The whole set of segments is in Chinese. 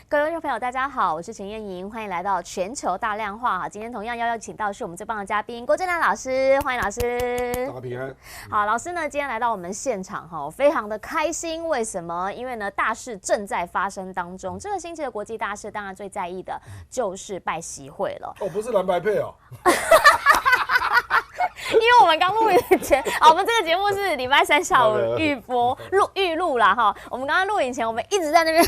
各位观众朋友，大家好，我是陈燕莹，欢迎来到全球大量化哈。今天同样邀请到是我们最棒的嘉宾郭正亮老师，欢迎老师。大家平安。好，老师呢今天来到我们现场哈，非常的开心。为什么？因为呢大事正在发生当中。这个星期的国际大事，当然最在意的就是拜习会了。哦，不是蓝白配哦。因为我们刚录影前，我们这个节目是礼拜三下午预播预录啦哈。我们刚刚录影前，我们一直在那边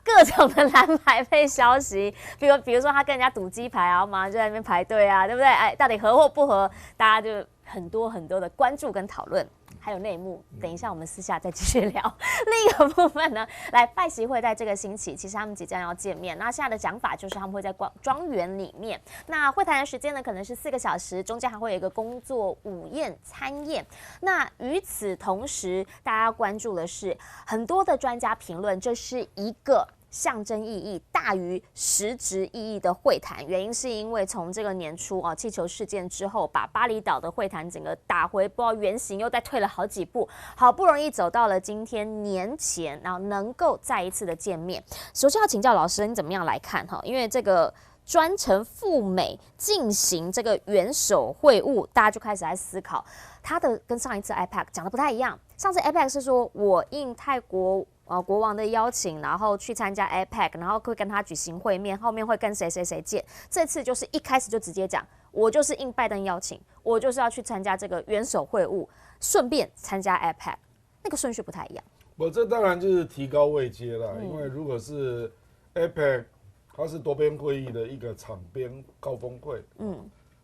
各种的蓝白配消息，比如说他跟人家赌鸡排啊，我马上就在那边排队啊，对不对？哎，到底合或不合，大家就很多的关注跟讨论。还有内幕，等一下我们私下再继续聊。另一个部分呢，来拜习会在这个星期，其实他们即将要见面。那现在的讲法就是他们会在庄园里面。那会谈的时间呢，可能是4个小时，中间还会有一个工作午宴餐宴。那与此同时，大家关注的是很多的专家评论，这是一个象征意义大于实质意义的会谈，原因是因为从这个年初气球事件之后，把巴厘岛的会谈整个打回不知道原形，又再退了好几步，好不容易走到了今天年前，然后能够再一次的见面。首先要请教老师，你怎么样来看哈？因为这个专程赴美进行这个元首会晤，大家就开始在思考，他的跟上一次 IPAC 讲的不太一样。上次 IPAC 是说我应泰国国王的邀请，然后去参加 APEC， 然后会跟他举行会面，后面会跟谁见。这次就是一开始就直接讲，我就是应拜登邀请，我就是要去参加这个元首会晤，顺便参加 APEC， 那个顺序不太一样。我这当然就是提高位阶啦，因为如果是 APEC， 它是多边会议的一个场边高峰会，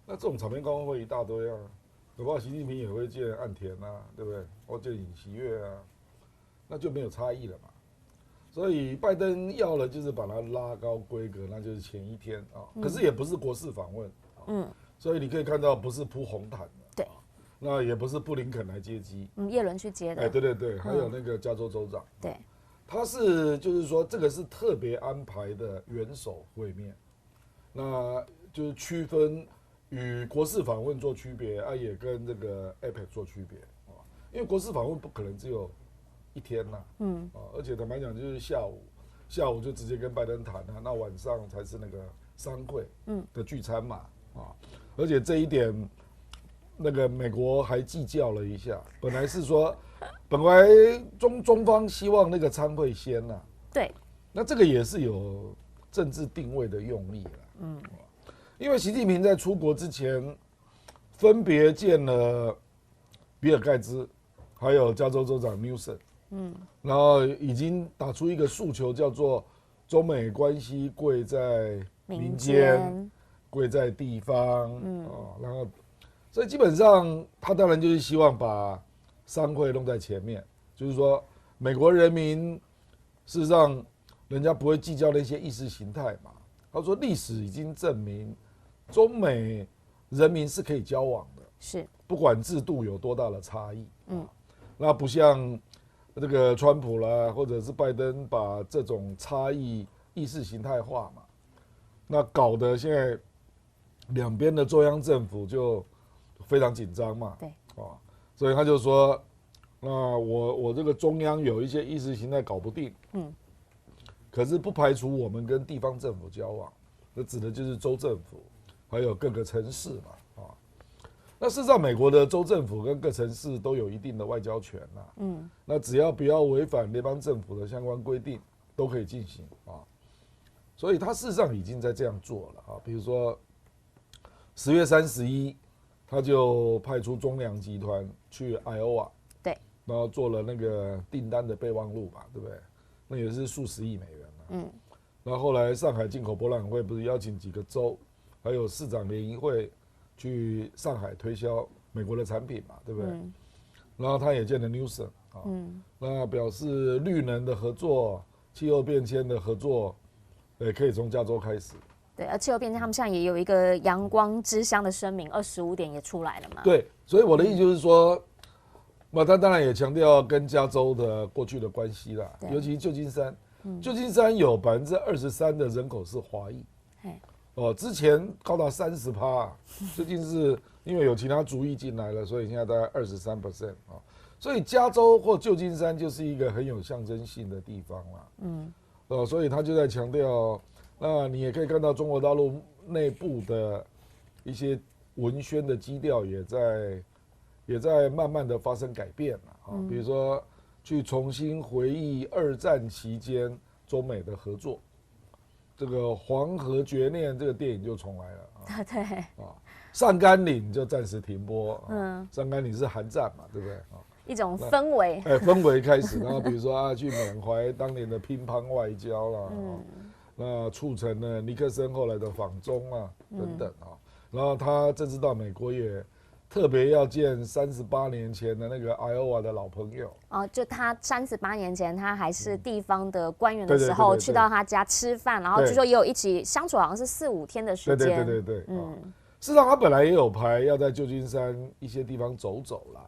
那这种场边高峰会一大堆啊，搞不好习近平也会见岸田啊，对不对？或见尹锡悦啊。那就没有差异了嘛，所以拜登要了就是把它拉高规格，那就是前一天啊，可是也不是国事访问，所以你可以看到不是铺红毯的，对，那也不是布林肯来接机，叶伦去接的，哎，对，还有那个加州州长，对，他是就是说这个是特别安排的元首会面，那就是区分与国事访问做区别啊，也跟这个 APEC 做区别啊，因为国事访问不可能只有一天呐，而且坦白讲就是下午就直接跟拜登谈啊，那晚上才是那个商会的聚餐嘛，而且这一点那个美国还计较了一下，本来是说本来中方希望那个参会先呐，对，那这个也是有政治定位的用意了，因为习近平在出国之前分别见了比尔盖茨，还有加州州长 Newsom。然后已经打出一个诉求，叫做中美关系贵在民间，贵在地方，然后，所以基本上他当然就是希望把商会弄在前面，就是说美国人民事实上人家不会计较那些意识形态嘛。他说历史已经证明，中美人民是可以交往的，是不管制度有多大的差异，那不像这个川普啦，或者是拜登把这种差异意识形态化嘛，那搞得现在两边的中央政府就非常紧张嘛，对，所以他就说，那我这个中央有一些意识形态搞不定，可是不排除我们跟地方政府交往，那指的就是州政府，还有各个城市嘛。那事实上，美国的州政府跟各城市都有一定的外交权啦，那只要不要违反联邦政府的相关规定，都可以进行啊。所以他事实上已经在这样做了啊，比如说10月31，他就派出中粮集团去Iowa，对，然后做了那个订单的备忘录吧，对不对？那也是数十亿美元嘛，然后后来上海进口博览会不是邀请几个州，还有市长联谊会。去上海推销美国的产品嘛，对不对？然后他也见了 Newsom 啊，那表示绿能的合作、气候变迁的合作，可以从加州开始。对，而气候变迁他们现在也有一个阳光之乡的声明，25点也出来了嘛。对，所以我的意思就是说，他当然也强调跟加州的过去的关系啦，尤其旧金山，旧金山有23%的人口是华裔。之前高达30%，最近是因为有其他族裔进来了，所以现在大概23%啊。所以加州或旧金山就是一个很有象征性的地方啦。所以他就在强调，那你也可以看到中国大陆内部的一些文宣的基调也在慢慢的发生改变了比如说去重新回忆二战期间中美的合作，这个《黄河绝恋》这个电影就重来了对上甘岭就暂时停播上甘岭是韩战嘛，对不对一种氛围，氛围开始，然后比如说去缅怀当年的乒乓外交啦，那促成了尼克森后来的访中等等然后他这次到美国也特别要见38年前的那个 Iowa 的老朋友就他38年前他还是地方的官员的时候，去到他家吃饭，然后据说也有一起相处，好像是4-5天的时间。对，事实上他本来也有排要在旧金山一些地方走走啦，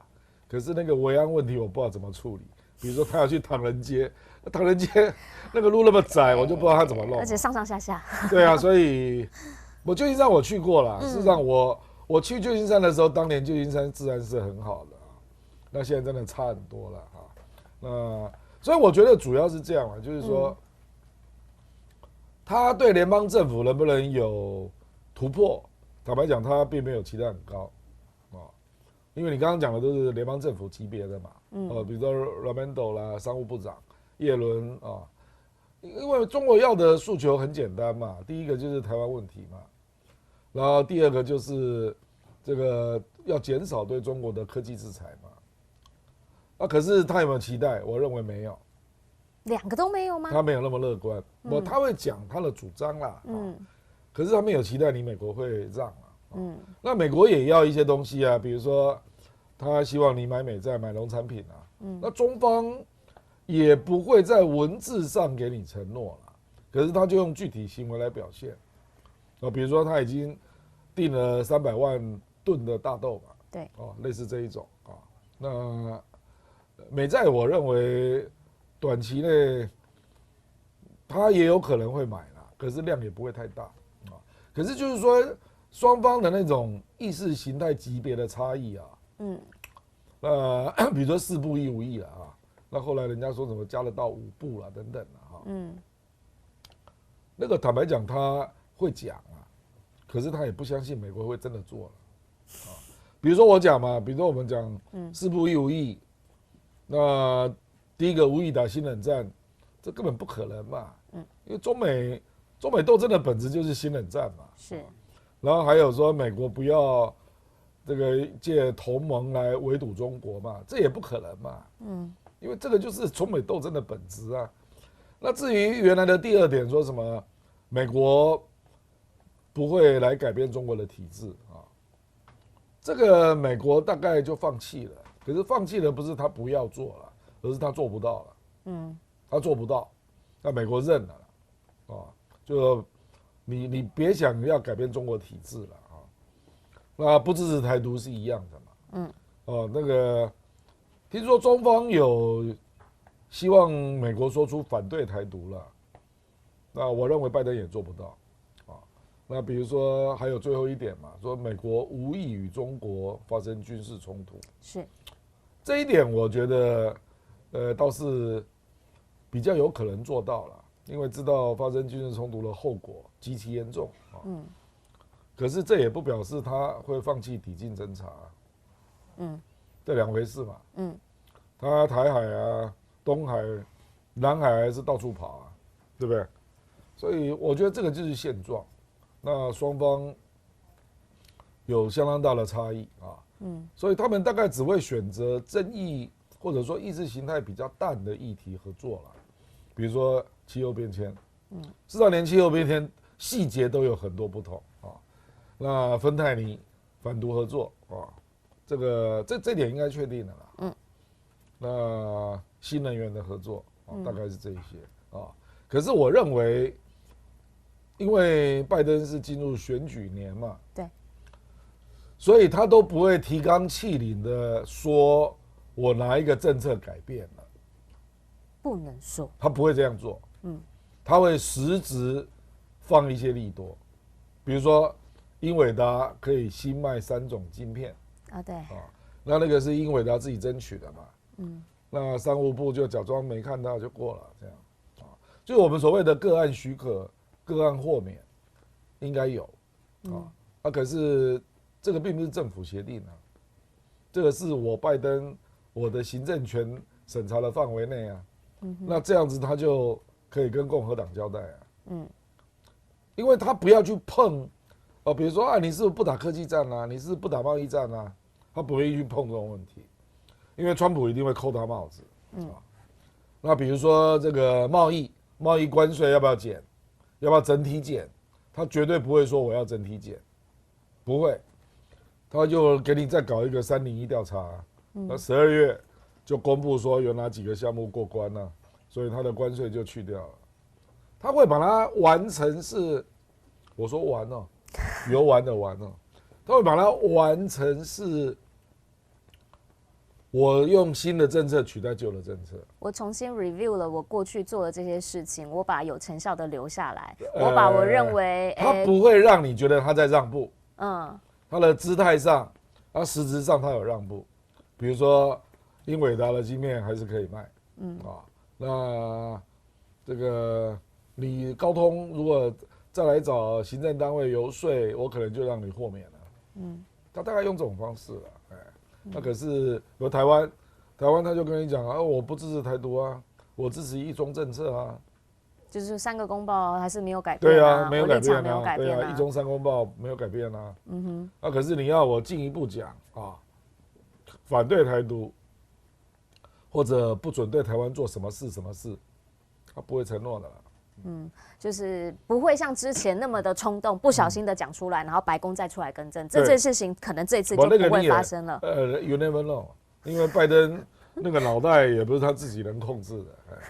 可是那个维安问题我不知道怎么处理，比如说他要去唐人街，唐人街那个路那么窄，我就不知道他怎么弄，而且上上下下。对啊，所以我旧金山我去过了，事实上我去旧金山的时候，当年旧金山治安是很好的那现在真的差很多了那所以我觉得主要是这样就是说，他对联邦政府能不能有突破，坦白讲，他并没有期待很高因为你刚刚讲的都是联邦政府级别的嘛比如说 Raimondo 啦，商务部长叶伦因为中国要的诉求很简单嘛，第一个就是台湾问题嘛，然后第二个就是这个要减少对中国的科技制裁嘛可是他有没有期待？我认为没有，两个都没有吗？他没有那么乐观他会讲他的主张啦可是他没有期待你美国会让那美国也要一些东西比如说他希望你买美债、买农产品那中方也不会在文字上给你承诺了，可是他就用具体行为来表现比如说他已经订了300万吨的大豆嘛，对类似这一种那美债我认为短期内他也有可能会买啦，可是量也不会太大可是就是说双方的那种意识形态级别的差异比如说4步1无意了那后来人家说什么加了到5步了等等那个坦白讲他会讲可是他也不相信美国会真的做了比如说我讲嘛，比如说我们讲4步1无意那第一个无意打新冷战，这根本不可能嘛因为中美斗争的本质就是新冷战嘛是然后还有说美国不要这个借同盟来围堵中国嘛，这也不可能嘛因为这个就是中美斗争的本质那至于原来的第二点说什么美国不会来改变中国的体制这个美国大概就放弃了，可是放弃的不是他不要做了，而是他做不到了他做不到，那美国认了就你别想要改变中国体制了那不支持台独是一样的嘛那个听说中方有希望美国说出反对台独了，那我认为拜登也做不到那比如说还有最后一点嘛，说美国无意与中国发生军事冲突，是这一点我觉得倒是比较有可能做到了，因为知道发生军事冲突的后果极其严重可是这也不表示他会放弃抵近侦察这两回事嘛他台海东海南海还是到处跑对不对？所以我觉得这个就是现状，那双方有相当大的差异所以他们大概只会选择争议或者说意识形态比较淡的议题合作了，比如说气候变迁事实上连气候变迁细节都有很多不同那芬太尼反毒合作这点应该确定的啦那新能源的合作大概是这一些可是我认为因为拜登是进入选举年嘛对，所以他都不会提纲挈领的说我哪一个政策改变了，不能说他不会这样做他会实质放一些利多，比如说英伟达可以新卖3种晶片对那个是英伟达自己争取的嘛那商务部就假装没看到就过了，这样就我们所谓的个案许可、个案豁免，应该有可是这个并不是政府协定啊，这个是我拜登我的行政权审查的范围内啊。那这样子他就可以跟共和党交代啊。因为他不要去碰，比如说你是不是不打科技战啊，你是不是不打贸易战啊，他不会去碰这种问题，因为川普一定会扣他帽子。那比如说这个贸易关税要不要减，要不要整体减，他绝对不会说我要整体减，不会，他就给你再搞一个301调查，那12月就公布说有哪几个项目过关了，所以他的关税就去掉了。他会把它完成是，我说完哦，游玩的玩哦，他会把它完成是，我用新的政策取代旧的政策。我重新 review 了我过去做的这些事情，我把有成效的留下来，我把我认为他不会让你觉得他在让步，他的姿态上，他实质上他有让步，比如说英伟达的晶片还是可以卖，那这个你高通如果再来找行政单位游说，我可能就让你豁免了，他大概用这种方式了，那可是有台湾他就跟你讲我不支持台独啊，我支持一中政策啊，就是3个公报还是没有改变啊，对啊，没有改变啊，没有改变对啊，一中3公报没有改变啊，可是你要我进一步讲反对台独，或者不准对台湾做什么事，他不会承诺的啦。就是不会像之前那么的冲动，不小心的讲出来，然后白宫再出来更正，这件事情可能这次就不会发生了。You never know， 因为拜登那个脑袋也不是他自己能控制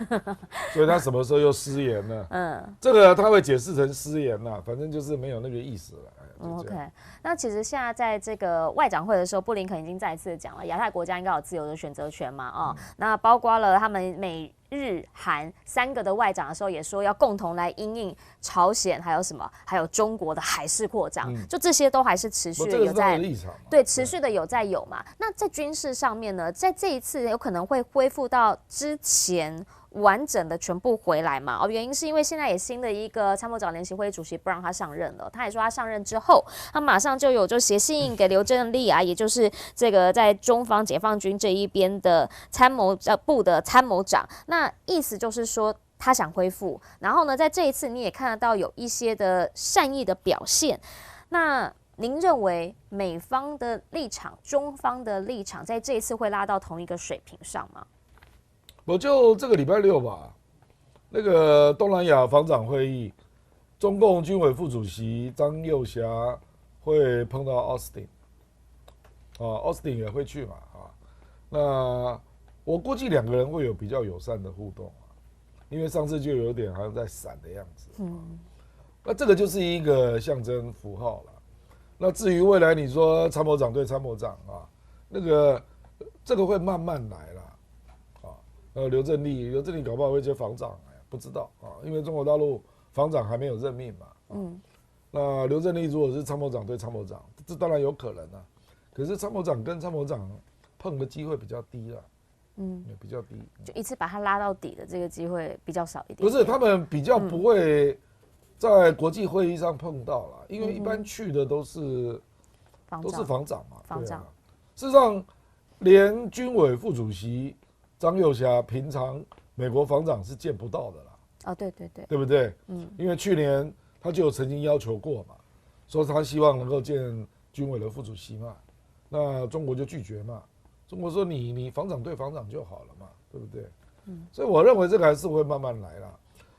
的，所以他什么时候又失言了？这个他会解释成失言啦，反正就是没有那个意思了。OK， 那其实现在在这个外长会的时候，布林肯已经再一次讲了，亚太国家应该有自由的选择权嘛，那包括了他们美日韩3个的外长的时候，也说要共同来因应朝鲜，还有什么，还有中国的海事扩张，就这些都还是持续的有在对持续的有在有嘛。那在军事上面呢，在这一次有可能会恢复到之前完整的全部回来嘛？原因是因为现在也新的一个参谋长联席会主席不让他上任了，他也说他上任之后，他马上就写信给刘振立啊，也就是这个在中方解放军这一边的参谋部的参谋长，那意思就是说他想恢复，然后呢，在这一次你也看得到有一些的善意的表现，那您认为美方的立场、中方的立场在这一次会拉到同一个水平上吗？我就这个礼拜6吧，那个东南亚防长会议，中共军委副主席张又侠会碰到奥斯汀，奥斯汀也会去嘛，那我估计2个人会有比较友善的互动，因为上次就有点好像在闪的样子，那这个就是一个象征符号了。那至于未来你说参谋长对参谋长这个会慢慢来啦。刘振立搞不好会接防长，不知道因为中国大陆防长还没有任命嘛。那刘振立如果是参谋长对参谋长，这当然有可能啊。可是参谋长跟参谋长碰的机会比较低了，也比较低，就一次把他拉到底的这个机会比较少一点。不是，他们比较不会在国际会议上碰到了，因为一般去的都是防长嘛。防长，事实上，连军委副主席张又侠平常美国防长是见不到的啦。对，对不对？因为去年他就曾经要求过嘛，说他希望能够见军委的副主席嘛，那中国就拒绝嘛。中国说你防长对防长就好了嘛，对不对？所以我认为这个还是会慢慢来啦。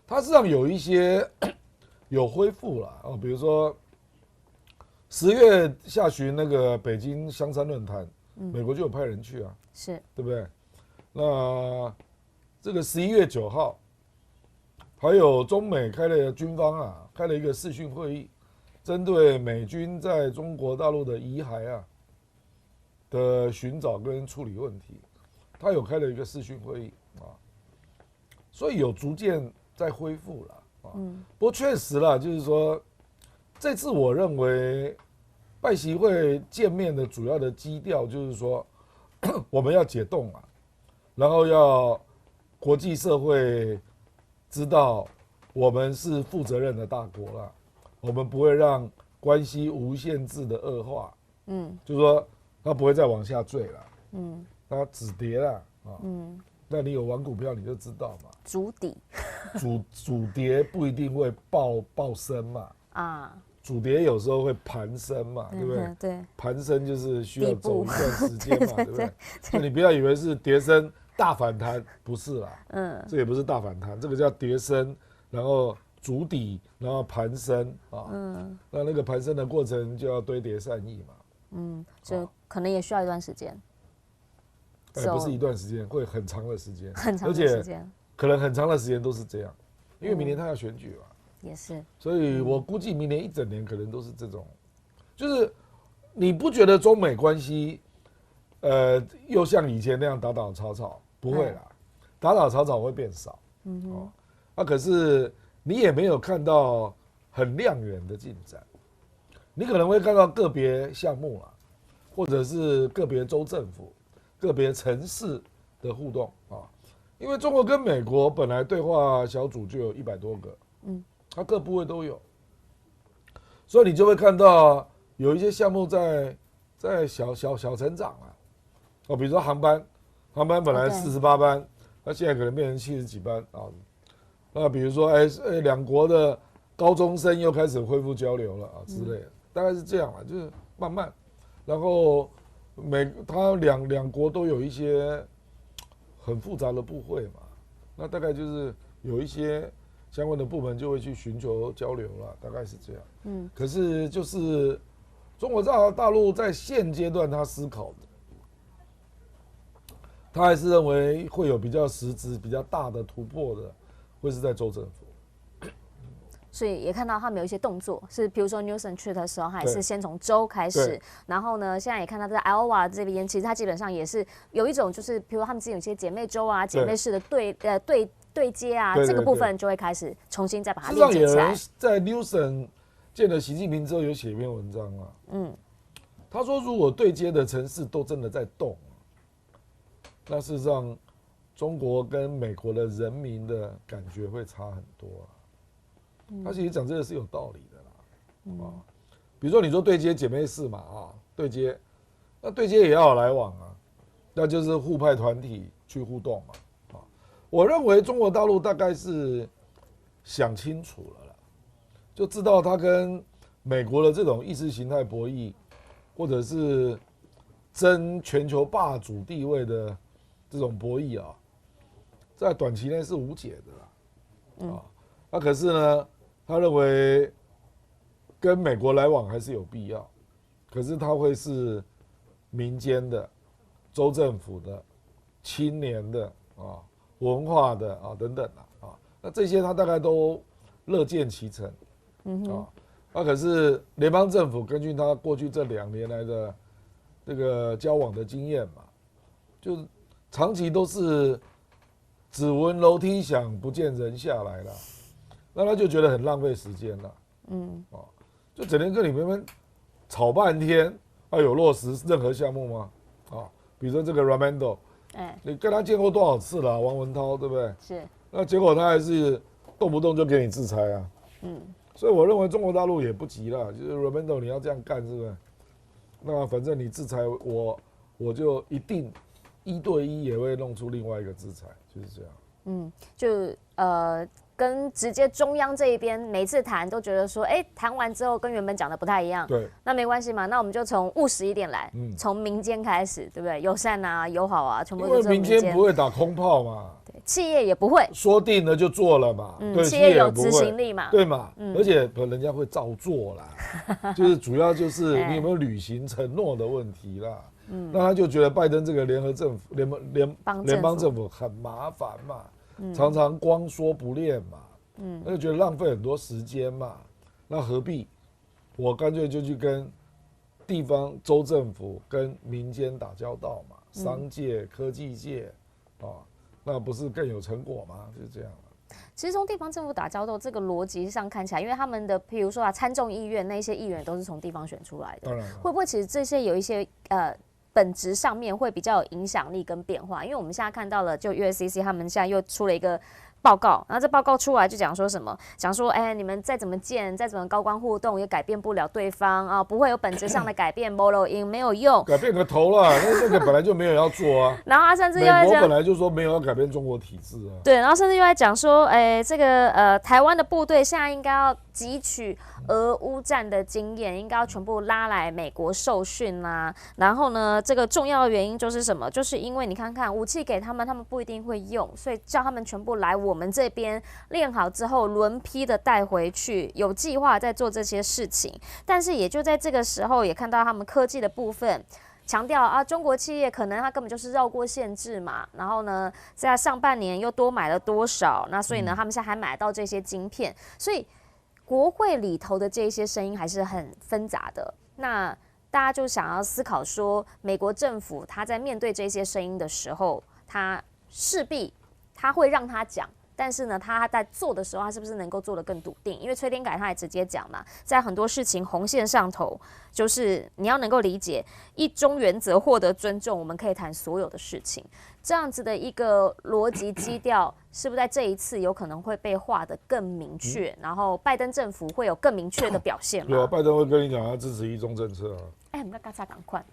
它实际上有一些有恢复了比如说10月下旬那个北京香山论坛，美国就有派人去啊，是对不对？那这个11月9号，还有中美军方开了一个视讯会议，针对美军在中国大陆的遗骸的寻找跟处理问题，他有开了一个视讯会议所以有逐渐在恢复了不过确实啦，就是说这次我认为拜习会见面的主要的基调就是说我们要解冻然后要国际社会知道我们是负责任的大国了，我们不会让关系无限制的恶化，就是说它不会再往下坠了，它止跌了啊，那你有玩股票你就知道嘛，筑底，主跌不一定会爆升嘛，啊。主跌有时候会盘升嘛，对不对？对，盘升就是需要走一段时间嘛，对不对？那你不要以为是跌升大反弹，不是啦，这也不是大反弹，这个叫跌升，然后筑底，然后盘升啊，那个盘升的过程就要堆叠善意嘛，就可能也需要一段时间，不是一段时间，会很长的时间，很长的时间，可能很长的时间都是这样，因为明年他要选举嘛。也是，所以我估计明年一整年可能都是这种，就是你不觉得中美关系，又像以前那样打打吵吵，不会啦，打打吵吵会变少，可是你也没有看到很亮眼的进展，你可能会看到个别项目啦，或者是个别州政府、个别城市的互动啊，因为中国跟美国本来对话小组就有100多个，它各部位都有，所以你就会看到有一些项目在小成长了，比如说航班本来48班，那现在可能变成70几班啊。那比如说两国的高中生又开始恢复交流了啊之类的，大概是这样了，就是慢慢，然后它两国都有一些很复杂的部会嘛，那大概就是有一些相关的部门就会去寻求交流了，大概是这样。可是就是中国大陆在现阶段他思考的，他还是认为会有比较实质、比较大的突破的，会是在州政府。所以也看到他们有一些动作，是比如说 Newsom 去的时候，还是先从州开始，然后呢，现在也看到在 Iowa 这边，其实它基本上也是有一种，就是比如他们之间有一些姐妹州啊、姐妹市的对接啊，这个部分就会开始重新再把它连接起来。在 Newsom 见了习近平之后，有写一篇文章啊，他说如果对接的城市都真的在动，那事实上中国跟美国的人民的感觉会差很多啊。他其实讲这个是有道理的啦，比如说你说对接姐妹市嘛，对接，那对接也要有来往啊，那就是互派团体去互动嘛，我认为中国大陆大概是想清楚了啦，就知道他跟美国的这种意识形态博弈，或者是争全球霸主地位的这种博弈啊，在短期内是无解的啦，那可是呢，他认为跟美国来往还是有必要，可是他会是民间的、州政府的、青年的文化的等等那这些他大概都乐见其成，那可是联邦政府根据他过去这2年来的这个交往的经验嘛，就是长期都是只闻楼梯响，不见人下来了。那他就觉得很浪费时间了，就整天跟你们吵半天，有落实任何项目吗？比如说这个 Raimondo，你跟他见过多少次了？王文涛对不对？是。那结果他还是动不动就给你制裁啊，所以我认为中国大陆也不急了，就是 Raimondo 你要这样干是不是？那反正你制裁我就一定1对1也会弄出另外一个制裁，就是这样。就跟直接中央这一边每次谈都觉得说，谈完之后跟原本讲的不太一样，对，那没关系嘛，那我们就从务实一点来，从民间开始，对不对？友善啊，友好啊，全部都是民间。因为民间不会打空炮嘛，对，企业也不会说定了就做了嘛，对，企业有执行力嘛，对嘛，而且人家会照做啦，就是主要就是你有没有履行承诺的问题啦。那他就觉得拜登这个联合政府、联邦政府很麻烦嘛。常常光说不练嘛，那就觉得浪费很多时间嘛，那何必？我干脆就去跟地方州政府、跟民间打交道嘛，商界、科技界，那不是更有成果吗？就是这样。其实从地方政府打交道这个逻辑上看起来，因为他们的譬如说参众议院那些议员都是从地方选出来的，会不会其实这些有一些本质上面会比较有影响力跟变化？因为我们现在看到了，就 USCC 他们现在又出了一个报告，然后这报告出来就讲说什么？讲说，你们再怎么见，再怎么高官互动，也改变不了对方啊，不会有本质上的改变 ，bolo in 没有用，改变个头啦，那个本来就没有要做啊。然后他甚至又在讲，美国本来就说没有要改变中国体制啊。对，然后甚至又在讲说，这个台湾的部队现在应该要汲取俄乌战的经验，应该要全部拉来美国受训啦。然后呢，这个重要的原因就是什么？就是因为你看看武器给他们，他们不一定会用，所以叫他们全部来我们这边练好之后，轮批的带回去，有计划在做这些事情。但是也就在这个时候，也看到他们科技的部分。强调啊，中国企业可能它根本就是绕过限制嘛，然后呢，在上半年又多买了多少，那所以呢，他们现在还买到这些晶片，所以国会里头的这些声音还是很纷杂的。那大家就想要思考说，美国政府他在面对这些声音的时候，他势必他会让他讲。但是呢，他在做的时候，他是不是能够做得更笃定？因为崔天凯他也直接讲嘛，在很多事情红线上头，就是你要能够理解一中原则获得尊重，我们可以谈所有的事情。这样子的一个逻辑基调，是不是在这一次有可能会被画得更明确？然后拜登政府会有更明确的表现吗？对啊，拜登会跟你讲他支持一中政策啊。我们要赶快，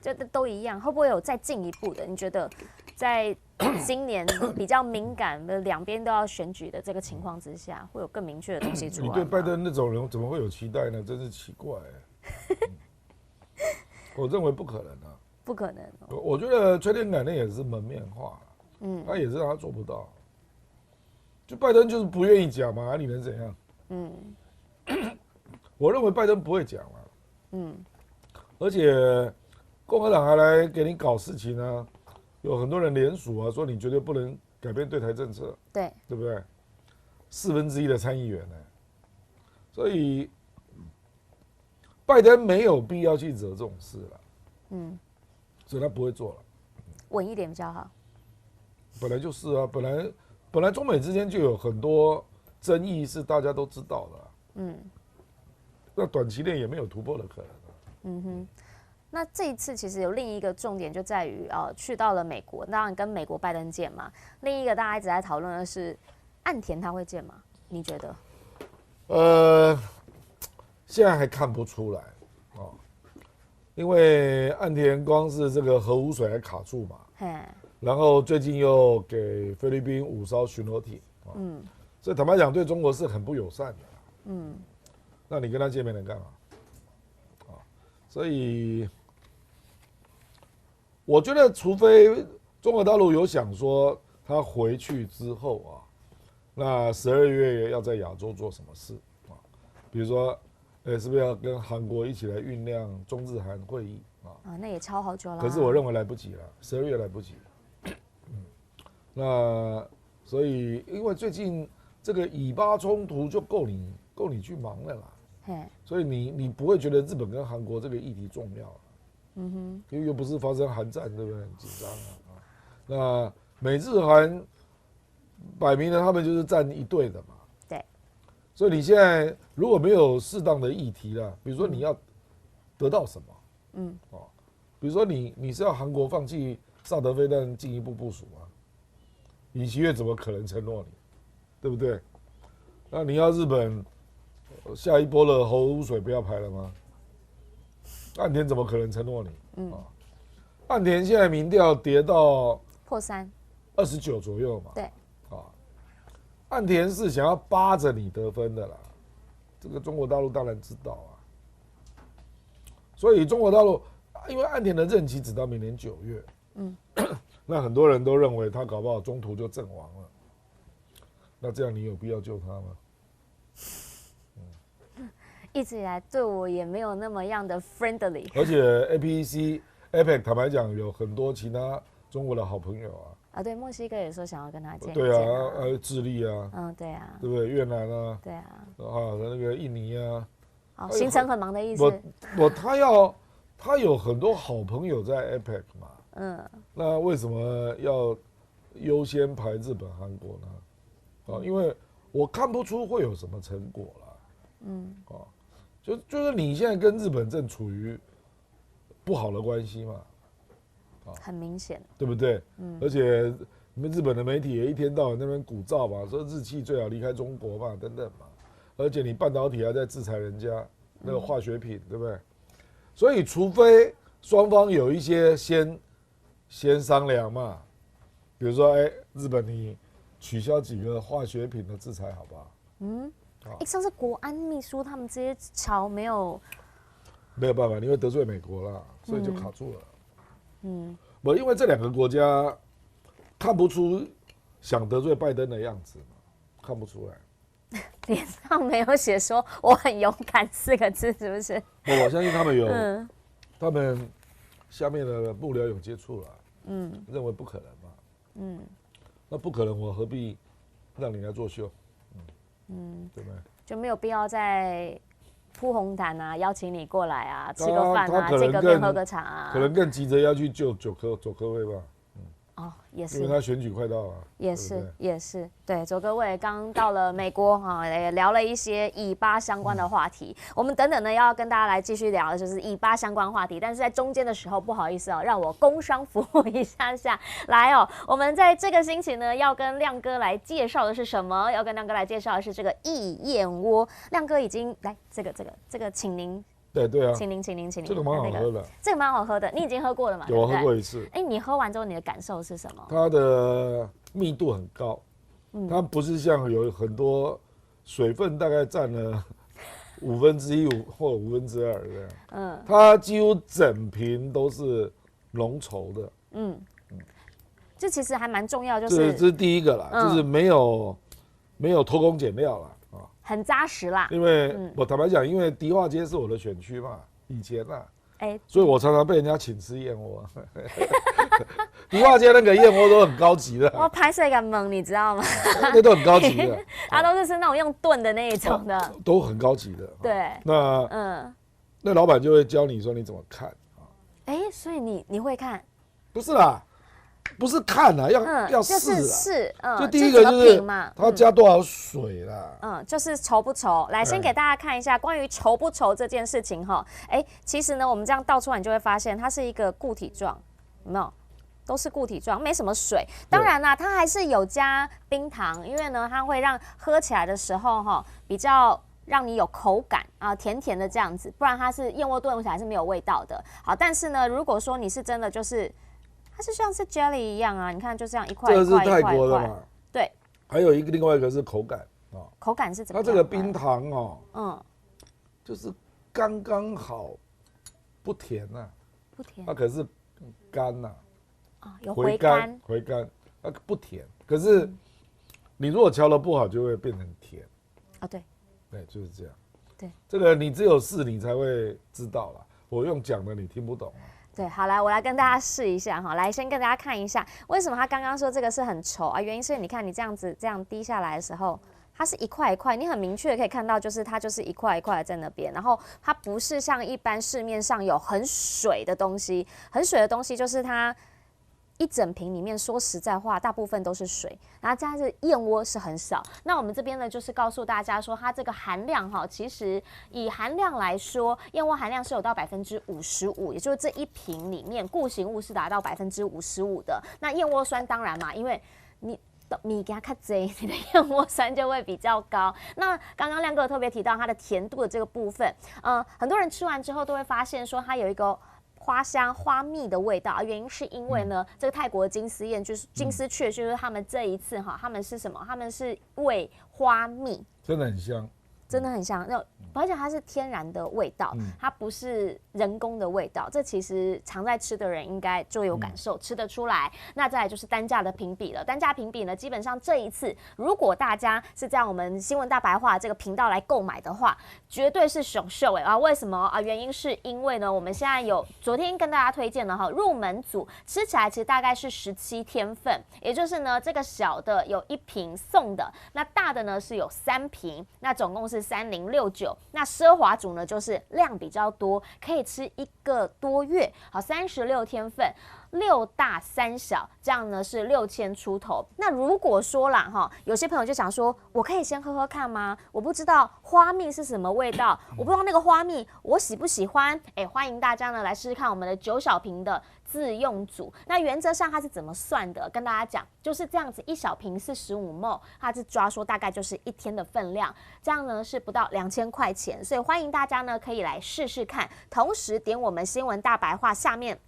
这都一样，会不会有再进一步的？你觉得在今年比较敏感的两边都要选举的这个情况之下，会有更明确的东西出来吗？你对拜登那种人怎么会有期待呢？真是奇怪我认为不可能啊，不可能我觉得崔天凯那也是门面话，他也知道他做不到，就拜登就是不愿意讲嘛，你能怎样？我认为拜登不会讲了，而且共和党还来给你搞事情啊，有很多人联署啊，说你绝对不能改变对台政策，对不对？1/4的参议员呢，所以拜登没有必要去惹这种事了，所以他不会做了，稳一点比较好。本来就是啊，本来中美之间就有很多争议是大家都知道的，那短期内也没有突破的可能。那这一次其实有另一个重点就在于，去到了美国，当然跟美国拜登见嘛。另一个大家一直在讨论的是，岸田他会见吗？你觉得？现在还看不出来哦，因为岸田光是这个核污水还卡住嘛，然后最近又给菲律宾5艘巡逻艇，所以坦白讲，对中国是很不友善的，那你跟他见面能干嘛？所以我觉得，除非中国大陆有想说他回去之后啊，那12月要在亚洲做什么事啊？比如说，是不是要跟韩国一起来酝酿中日韩会议啊？那也超好久了。可是我认为来不及了，12月来不及。那所以，因为最近这个以巴冲突就够你去忙了啦。所以你不会觉得日本跟韩国这个议题重要，因为又不是发生韩战，对不对？很紧张啊。那美日韩摆明了他们就是站一队的嘛。对。所以你现在如果没有适当的议题啦，比如说你要得到什么，比如说你是要韩国放弃萨德飞弹进一步部署吗？尹锡悦怎么可能承诺你，对不对？那你要日本下一波的核污水不要排了吗？岸田怎么可能承诺你？岸田现在民调跌到破3， 29左右嘛。对。岸田是想要扒着你得分的啦，这个中国大陆当然知道啊。所以中国大陆因为岸田的任期只到明年9月，那很多人都认为他搞不好中途就阵亡了。那这样你有必要救他吗？一直以来对我也没有那么样的 friendly， 而且 APEC 坦白讲有很多其他中国的好朋友啊。对，墨西哥也说想要跟他见。对啊，智利啊，对啊，对不对？越南啊，对啊，那个印尼啊，行程很忙的意思。他有很多好朋友在 APEC 嘛，那为什么要优先排日本、韩国呢？因为我看不出会有什么成果啦。就是你现在跟日本正处于不好的关系嘛，很明显，对不对？而且你们日本的媒体也一天到晚那边鼓噪嘛，说日企最好离开中国嘛，等等嘛。而且你半导体还在制裁人家那个化学品，对不对？所以除非双方有一些先商量嘛，比如说，日本你取消几个化学品的制裁，好不好？上次国安秘书他们这些桥没有办法，你会得罪美国啦，所以就卡住了。不，因为这两个国家看不出想得罪拜登的样子嘛，看不出来。脸上没有写说我很勇敢4个字，是不是？我相信他们有，他们下面的幕僚有接触了，认为不可能嘛，那不可能，我何必让你来作秀？对不对？就没有必要再铺红毯啊，邀请你过来啊，吃个饭啊，见个面喝个茶啊，可能更急着要去救佐科威吧。也是，因为他选举快到了，也是，对，佐科威刚到了美国哈，也聊了一些以巴相关的话题。我们等等呢要跟大家来继续聊的就是以巴相关话题，但是在中间的时候，不好意思让我工商服务一下下。来我们在这个星期呢要跟亮哥来介绍的是什么？要跟亮哥来介绍的是这个意燕窝。亮哥已经来这个，请您。对啊，请您，这个蛮好喝的，这个蛮好喝的，你已经喝过了吗？有，我喝过一次。你喝完之后你的感受是什么？它的密度很高，它不是像有很多水分大概占了1/5或2/2这样，它几乎整瓶都是浓稠的，这其实还蛮重要，就是这是第一个啦，就是没有偷工减料啦。很扎实啦，因为我坦白讲，因为迪化街是我的选区嘛，以前所以我常常被人家请吃燕窝。迪化街那个燕窝都很高级的，我拍摄一个萌，你知道吗？那都很高级的，它都是那种用炖的那一种的，都很高级的。对，那老板就会教你说你怎么看所以你会看？不是啦。不是看啦，要试啦。就第一个就是它加多少水啦。就是稠不稠。来，先给大家看一下关于稠不稠这件事情哈。其实呢，我们这样倒出来，你就会发现它是一个固体状，有没有？都是固体状，没什么水。当然啦，它还是有加冰糖，因为呢，它会让喝起来的时候比较让你有口感啊，甜甜的这样子。不然它是燕窝炖起来是没有味道的。好，但是呢，如果说你是真的就是它是像是 jelly 一样啊，你看就这样一块一块。这是泰国的嘛？对。还有另外一个是口感口感是怎么样？它这个冰糖就是刚刚好，不甜呐，不甜。它可是干呐，有回甘，它不甜。可是你如果调的不好，就会变成甜。对，就是这样。对，这个你只有试你才会知道啦。我用讲的你听不懂啊。对，好来，我来跟大家试一下哈，来先跟大家看一下，为什么他刚刚说这个是很稠啊？原因是你看你这样子这样滴下来的时候，它是一块一块，你很明确的可以看到，就是它就是一块一块的在那边，然后它不是像一般市面上有很水的东西，很水的东西就是它一整瓶里面说实在话，大部分都是水，然后加上燕窝是很少。那我们这边呢，就是告诉大家说，它这个含量其实以含量来说，燕窝含量是有到55%，也就是这一瓶里面固形物是达到55%的。那燕窝酸当然嘛，因为你给它看贼，你的燕窝酸就会比较高。那刚刚亮哥特别提到它的甜度的这个部分，很多人吃完之后都会发现说它有一个花香花蜜的味道，原因是因为呢，这个泰国的金丝燕就是金丝雀，就是他们这一次他们是什么？他们是喂花蜜，真的很香。真的很香，而且它是天然的味道，它不是人工的味道。这其实常在吃的人应该就有感受，吃得出来。那再来就是单价的评比了。单价评比呢，基本上这一次，如果大家是在我们新闻大白话这个频道来购买的话，绝对是熊秀为什么原因是因为呢，我们现在有昨天跟大家推荐的入门组，吃起来其实大概是17天份，也就是呢，这个小的有1瓶送的，那大的呢是有3瓶，那总共是3069。那奢华组呢，就是量比较多，可以吃1个多月，好，36天份。6大3小，这样呢是6000出头。那如果说啦哈，有些朋友就想说，我可以先喝喝看吗？我不知道花蜜是什么味道，我不知道那个花蜜我喜不喜欢。欢迎大家呢来试试看我们的9小瓶的自用组。那原则上它是怎么算的？跟大家讲，就是这样子，1小瓶45ml，它是抓说大概就是1天的分量，这样呢是不到2000块钱，所以欢迎大家呢可以来试试看。同时点我们新闻大白话下面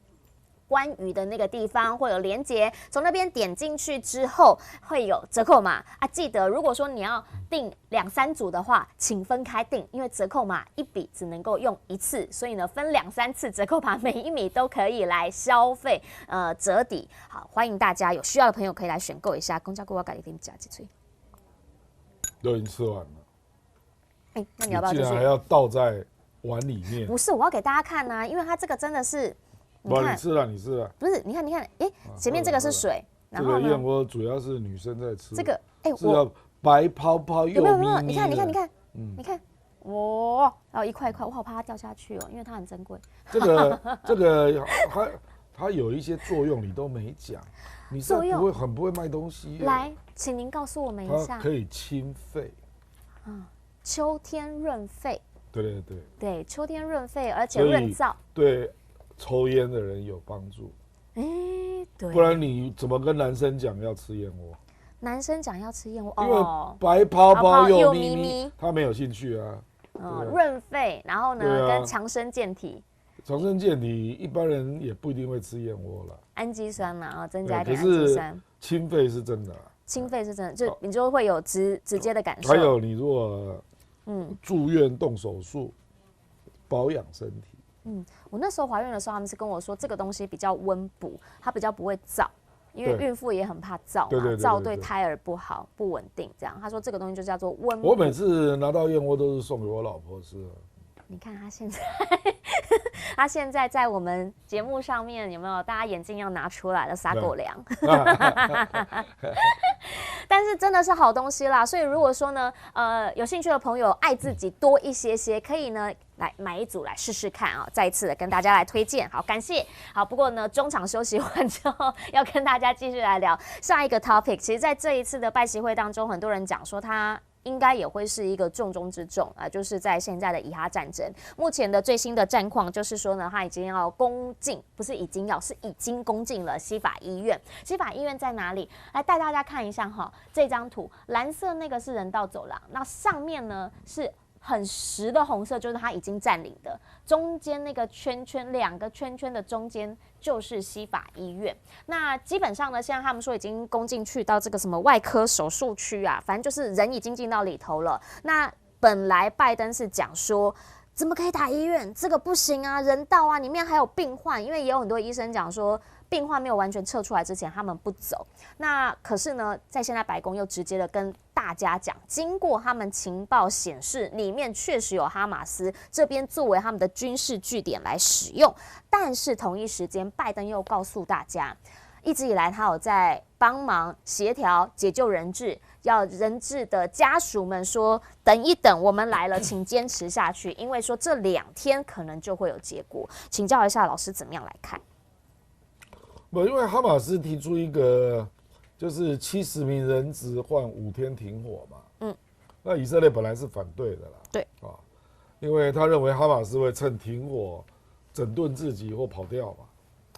关于的那个地方会有连结，从那边点进去之后会有折扣码啊。记得如果说你要订2、3组的话，请分开订，因为折扣码一笔只能够用1次，所以呢分2、3次折扣码，每一笔都可以来消费折抵。好，欢迎大家有需要的朋友可以来选购一下。公家锅我改一点加几吹，都已经吃完了。那你要不要继续？竟然还要倒在碗里面？不是，我要给大家看啊，因为它这个真的是。你吃了，你吃了。不是，你看，前面这个是水，然后呢，这个燕窝主要是女生在吃。这个，是要白泡泡又咪咪。你看，你看，哇，还有1块，我好怕它掉下去哦，因为它很珍贵。这个它有一些作用，你都没讲，你是不会卖东西。来，请您告诉我们一下。它可以清肺。秋天润肺。对，秋天润肺，而且润燥。对。抽烟的人有帮助，对，不然你怎么跟男生讲要吃燕窝？男生讲要吃燕窝，因为白泡泡又咪咪，他没有兴趣啊。润肺，然后呢，跟强身健体。强身健体，一般人也不一定会吃燕窝了。氨基酸嘛，增加一点氨基酸。清肺是真的，清肺是真的，就你就会有直接的感受。还有你如果住院动手术，保养身体。我那时候怀孕的时候，他们是跟我说这个东西比较温补，它比较不会燥，因为孕妇也很怕燥嘛，燥对胎儿不好，不稳定。这样，他说这个东西就叫做温补。我每次拿到燕窝都是送给我老婆吃的。你看他现在在我们节目上面有没有？大家眼睛要拿出来了，撒狗粮。但是真的是好东西啦，所以如果说呢，有兴趣的朋友爱自己多一些，可以呢来买1组来试试看啊！再一次的跟大家来推荐，好，感谢。好，不过呢，中场休息完之后，要跟大家继续来聊下一个 topic。其实，在这一次的拜习会当中，很多人讲说他应该也会是一个重中之重啊，就是在现在的以哈战争，目前的最新的战况就是说呢，他已经要攻进，不是已经要，是已经攻进了西法医院。西法医院在哪里？来带大家看一下哈，这张图，蓝色那个是人道走廊，那上面呢是很实的红色，就是他已经占领的，中间那个圈圈，2个圈圈的中间就是西法医院。那基本上呢，现在他们说已经攻进去到这个什么外科手术区啊，反正就是人已经进到里头了。那本来拜登是讲说，怎么可以打医院？这个不行啊，人道啊，里面还有病患，因为也有很多医生讲说，病患没有完全撤出来之前，他们不走。那可是呢，在现在白宫又直接的跟大家讲，经过他们情报显示，里面确实有哈马斯这边作为他们的军事据点来使用。但是同一时间，拜登又告诉大家，一直以来他有在帮忙协调解救人质，要人质的家属们说，等一等，我们来了，请坚持下去，因为说这2天可能就会有结果。请教一下老师，怎么样来看？因为哈马斯提出一个就是70名人质换5天停火嘛，那以色列本来是反对的啦，对啊，因为他认为哈马斯会趁停火整顿自己或跑掉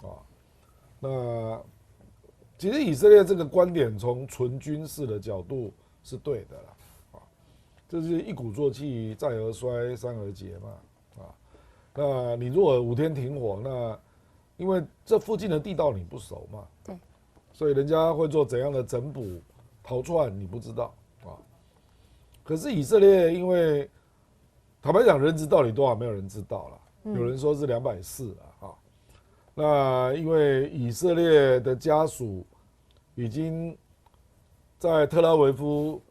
嘛，啊，那其实以色列这个观点从纯军事的角度是对的啦，啊，就是一鼓作气再而衰三而竭嘛，啊，那你如果5天停火，那因为这附近的地道你不熟嘛，对，所以人家会做怎样的整补逃窜你不知道啊。可是以色列因为坦白讲人质到底多少没有人知道了，有人说是240啊。那因为以色列的家属已经在特拉维夫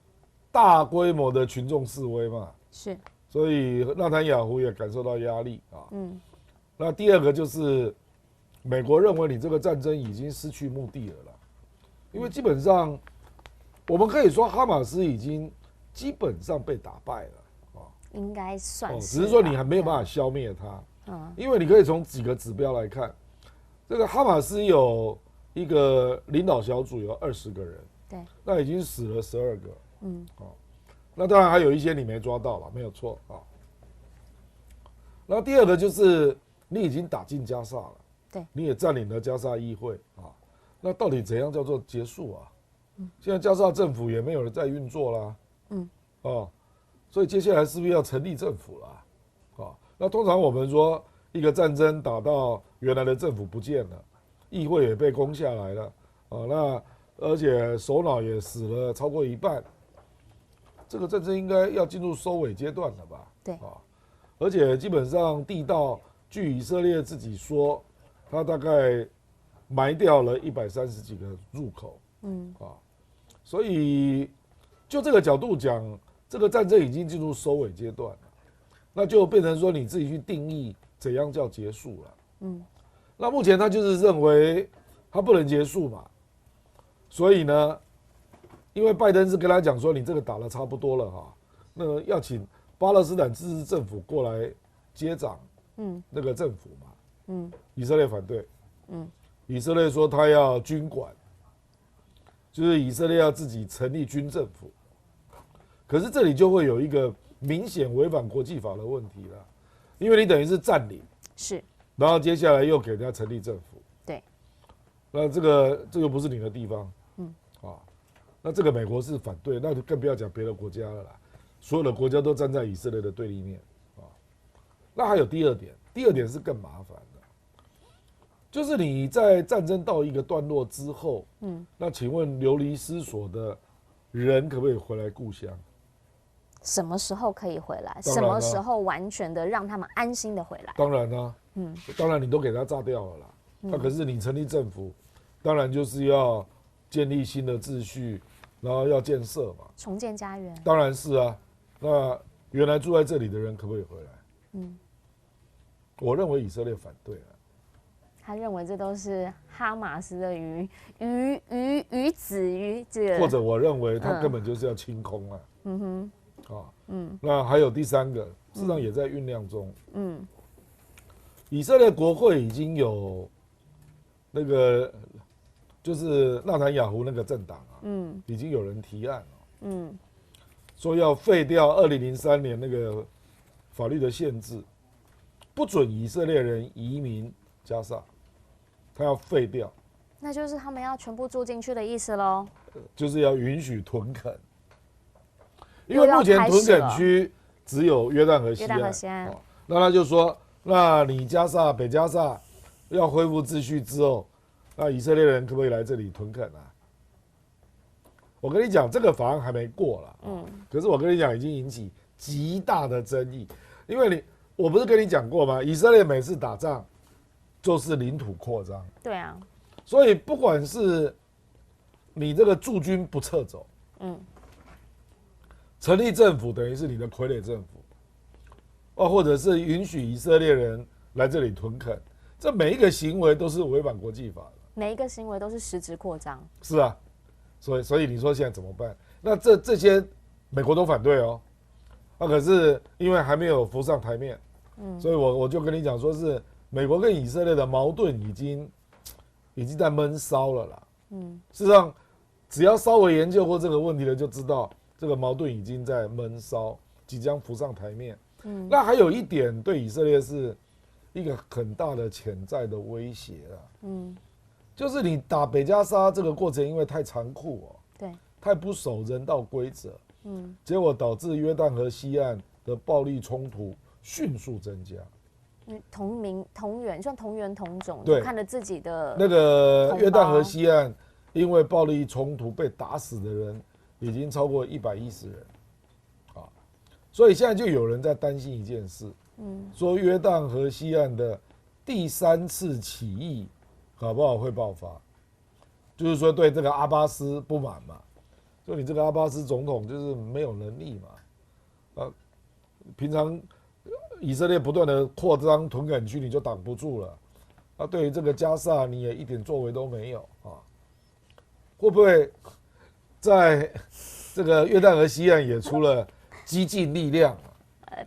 大规模的群众示威嘛，是，所以纳坦雅胡也感受到压力啊。那第二个就是美国认为你这个战争已经失去目的了啦，因为基本上我们可以说哈马斯已经基本上被打败了啊，应该算是，只是说你还没有办法消灭它，因为你可以从几个指标来看，这个哈马斯有一个领导小组有20个人，对，那已经死了12个，那当然还有一些你没抓到了，没有错啊。然后第二个就是你已经打进加萨了，对，你也占领了加萨议会啊，那到底怎样叫做结束啊？现在加萨政府也没有人在运作啦，所以接下来是不是要成立政府啦？那通常我们说一个战争打到原来的政府不见了，议会也被攻下来了，那而且首脑也死了超过一半，这个战争应该要进入收尾阶段了吧？对，而且基本上地道，据以色列自己说，他大概埋掉了130几个入口，所以就这个角度讲，这个战争已经进入收尾阶段了，那就变成说你自己去定义怎样叫结束了。那目前他就是认为他不能结束嘛，所以呢，因为拜登是跟他讲说你这个打得差不多了哈，那要请巴勒斯坦自治政府过来接掌那个政府嘛，以色列反对，以色列说他要军管，就是以色列要自己成立军政府，可是这里就会有一个明显违反国际法的问题了，因为你等于是占领，是，然后接下来又给人家成立政府，对，那这个不是你的地方，那这个美国是反对，那就更不要讲别的国家了啦，所有的国家都站在以色列的对立面那还有第二点，第二点是更麻烦的，就是你在战争到一个段落之后，那请问流离失所的人可不可以回来故乡？什么时候可以回来？什么时候完全的让他们安心的回来？当然啦，当然你都给他炸掉了啦。那可是你成立政府，当然就是要建立新的秩序，然后要建设嘛，重建家园。当然是啊。那原来住在这里的人可不可以回来？我认为以色列反对了。他认为这都是哈马斯的鱼子鱼这个，或者我认为他根本就是要清空啊。那还有第三个，事实上也在酝酿中。以色列国会已经有那个就是纳坦雅胡那个政党已经有人提案了，说要废掉2003年那个法律的限制，不准以色列人移民加萨，他要废掉。那就是他们要全部住进去的意思喽。就是要允许屯垦，因为目前屯垦区只有约旦河西岸，那他就说，那你加萨北加萨要恢复秩序之后，那以色列人可不可以来这里屯垦啊？我跟你讲，这个法案还没过了，可是我跟你讲，已经引起极大的争议，因为我不是跟你讲过吗？以色列每次打仗就是领土扩张，对啊，所以不管是你这个驻军不撤走，成立政府等于是你的傀儡政府，或者是允许以色列人来这里屯垦，这每一个行为都是违反国际法的，每一个行为都是实质扩张。是啊，所以你说现在怎么办？那这些美国都反对哦，可是因为还没有浮上台面，所以我就跟你讲说是美国跟以色列的矛盾已经在闷烧了啦。事实上，只要稍微研究过这个问题的，就知道这个矛盾已经在闷烧，即将浮上台面。那还有一点对以色列是一个很大的潜在的威胁啦。就是你打北加沙这个过程，因为太残酷对，太不守人道规则，结果导致约旦河西岸的暴力冲突迅速增加。同源，算同源同种，对，看着自己的那个约旦河西岸，因为暴力冲突被打死的人已经超过110人，所以现在就有人在担心一件事，说约旦河西岸的第3次起义搞不好会爆发，就是说对这个阿巴斯不满嘛，就你这个阿巴斯总统就是没有能力嘛，平常以色列不断的扩张屯垦区，你就挡不住了，对于这个加萨你也一点作为都没有会不会在这个约旦河西岸也出了激进力量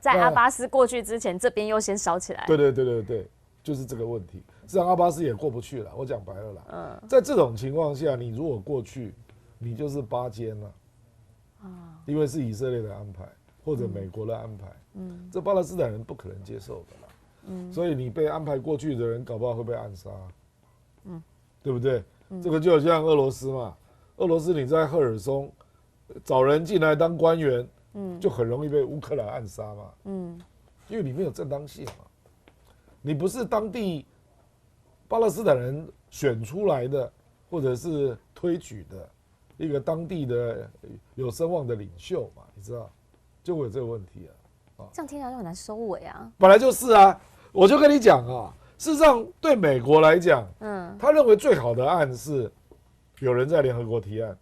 在阿巴斯过去之前，这边又先烧起来。对，就是这个问题。实际上阿巴斯也过不去了。我讲白了啦，在这种情况下，你如果过去，你就是巴奸了，因为是以色列的安排或者美国的安排，这巴勒斯坦人不可能接受的啦，所以你被安排过去的人，搞不好会被暗杀，对不对？这个就像俄罗斯嘛，俄罗斯你在赫尔松找人进来当官员，就很容易被乌克兰暗杀嘛，因为你没有正当性嘛，你不是当地巴勒斯坦人选出来的，或者是推举的一个当地的有声望的领袖嘛，你知道，就会有这个问题啊。这样听起来就很难收尾啊。本来就是啊，我就跟你讲啊，事实上对美国来讲，他认为最好的案是有人在联合国提案，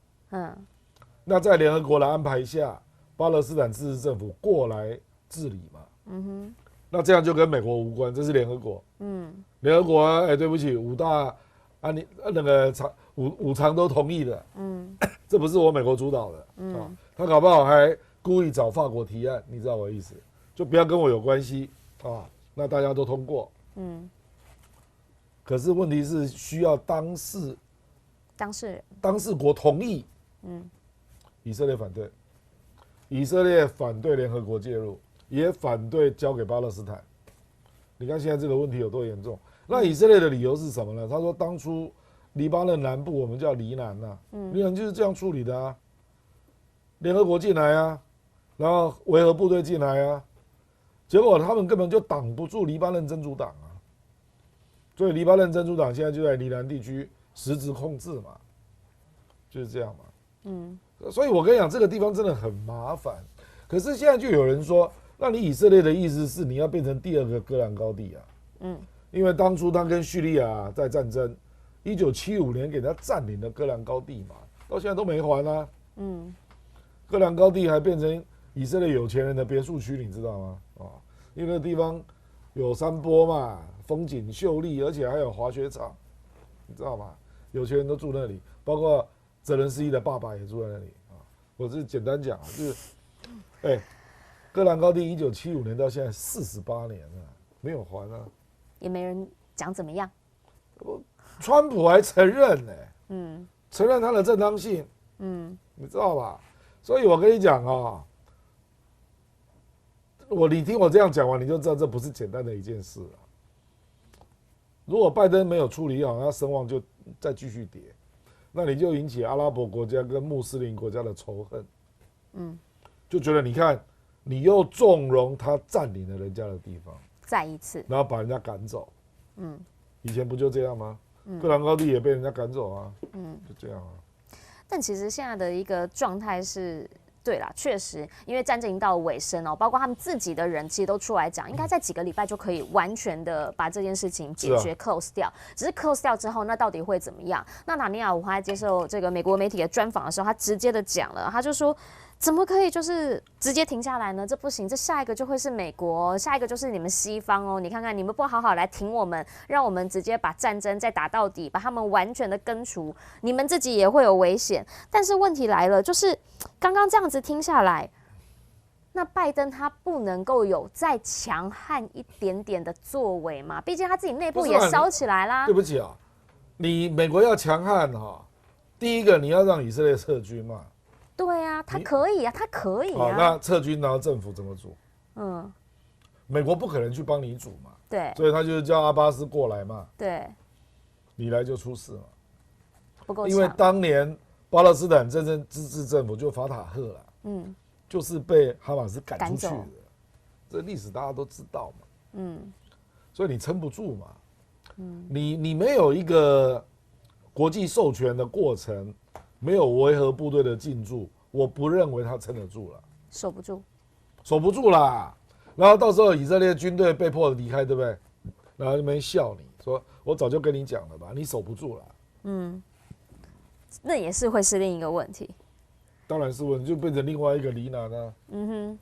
那在联合国的安排下，巴勒斯坦自治政府过来治理嘛，那这样就跟美国无关，这是联合国，联合国对不起，五大那个五常都同意的，这不是我美国主导的，他搞不好还故意找法国提案，你知道我的意思，就不要跟我有关系啊，那大家都通过，可是问题是需要当事国同意，以色列反对，以色列反对联合国介入，也反对交给巴勒斯坦。你看现在这个问题有多严重？那以色列的理由是什么呢？他说当初黎巴嫩南部我们叫黎南呐，黎南就是这样处理的啊，联合国进来啊，然后维和部队进来啊，结果他们根本就挡不住黎巴嫩真主党啊，所以黎巴嫩真主党现在就在黎南地区实质控制嘛，就是这样嘛。所以我跟你讲，这个地方真的很麻烦。可是现在就有人说，那你以色列的意思是你要变成第二个戈兰高地啊？因为当初他跟叙利亚在战争，1975年给他占领了戈兰高地嘛，到现在都没还啊。戈兰高地还变成以色列有钱人的别墅区，你知道吗？因为那个地方有山坡嘛，风景秀丽，而且还有滑雪场，你知道吗？有钱人都住那里，包括泽伦斯基的爸爸也住在那里啊。我是简单讲，就是，戈兰高地1975年到现在48年了，没有还啊，也没人讲怎么样。川普还承认呢，承认他的正当性，你知道吧？所以我跟你讲啊，你听我这样讲完，你就知道这不是简单的一件事啊。如果拜登没有处理好，他声望就再继续跌，那你就引起阿拉伯国家跟穆斯林国家的仇恨，就觉得你看你又纵容他占领了人家的地方，再一次，然后把人家赶走，以前不就这样吗？戈兰高地也被人家赶走啊，就这样啊。但其实现在的一个状态是，对啦，确实，因为战争已经到了尾声哦，包括他们自己的人其实都出来讲，应该在几个礼拜就可以完全的把这件事情解决 close 掉。只是 close 掉之后，那到底会怎么样？那纳尼亚胡他接受这个美国媒体的专访的时候，他直接的讲了，他就说，怎么可以就是直接停下来呢？这不行，这下一个就会是美国，下一个就是你们西方哦。你看看，你们不好好来挺我们，让我们直接把战争再打到底，把他们完全的根除，你们自己也会有危险。但是问题来了，就是刚刚这样子听下来，那拜登他不能够有再强悍一点点的作为吗？毕竟他自己内部也烧起来啦。对不起啊，你美国要强悍哈，第一个你要让以色列撤军嘛。对啊，他可以啊，他可以啊。好，那撤军然后政府怎么组？美国不可能去帮你组嘛。对。所以他就是叫阿巴斯过来嘛。对。你来就出事嘛。不够强。因为当年巴勒斯坦真正自治政府就法塔赫了，就是被哈马斯赶出去的，这历史大家都知道嘛。所以你撑不住嘛。你没有一个国际授权的过程。没有维和部队的进驻，我不认为他撑得住了，守不住，守不住啦。然后到时候以色列军队被迫离开，对不对？然后就没笑你说，我早就跟你讲了吧，你守不住了。那也是会是另一个问题。当然是问题，就变成另外一个黎南啊。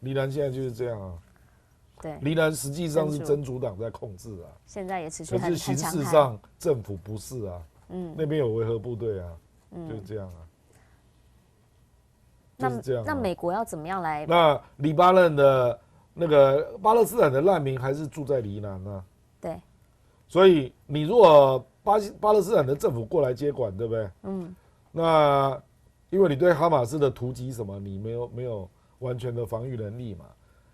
黎南现在就是这样啊。对，黎南实际上是真主党在控制啊，现在也持续可是形式上政府不是啊。那边有维和部队啊。就是这样啊，就是这样。那美国要怎么样来？那黎巴嫩的那个巴勒斯坦的难民还是住在黎南呢？对。所以你如果巴勒斯坦的政府过来接管，对不对？那因为你对哈马斯的突击什么，你没有完全的防御能力嘛，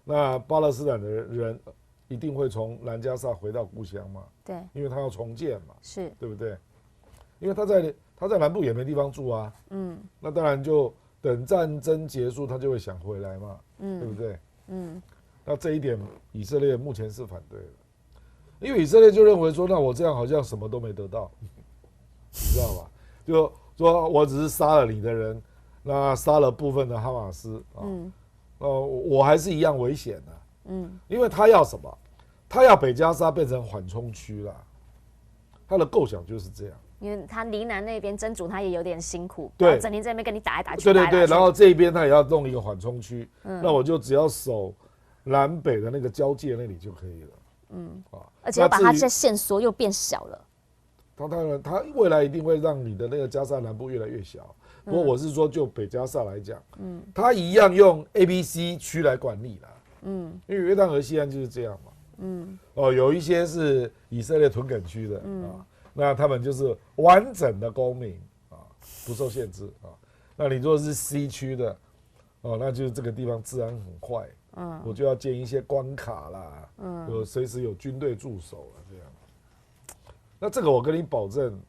那巴勒斯坦的人一定会从南加萨回到故乡嘛，对，因为他要重建嘛，是，对不对？因为他在南部也没地方住啊，那当然就等战争结束，他就会想回来嘛，对不对？那这一点以色列目前是反对的，因为以色列就认为说，那我这样好像什么都没得到，你知道吧？就说我只是杀了你的人，那杀了部分的哈马斯啊，我还是一样危险的，因为他要什么？他要北加沙变成缓冲区啦，他的构想就是这样。因为他离南那边真主他也有点辛苦，对，整天在那边跟你打来打去，对，然后这一边他也要弄一个缓冲区，那我就只要守南北的那个交界那里就可以了，而且要把它这线索又变小了。当然，他未来一定会让你的那个加沙南部越来越小。不过我是说，就北加沙来讲，他一样用 ABC 区来管理啦，因为约旦河西岸就是这样嘛，有一些是以色列屯垦区的啊。那他们就是完整的公民啊，不受限制啊。那你如果是 C 区的，那就是这个地方治安很坏，我就要建一些关卡啦，有随时有军队驻守了这样。那这个我跟你保证，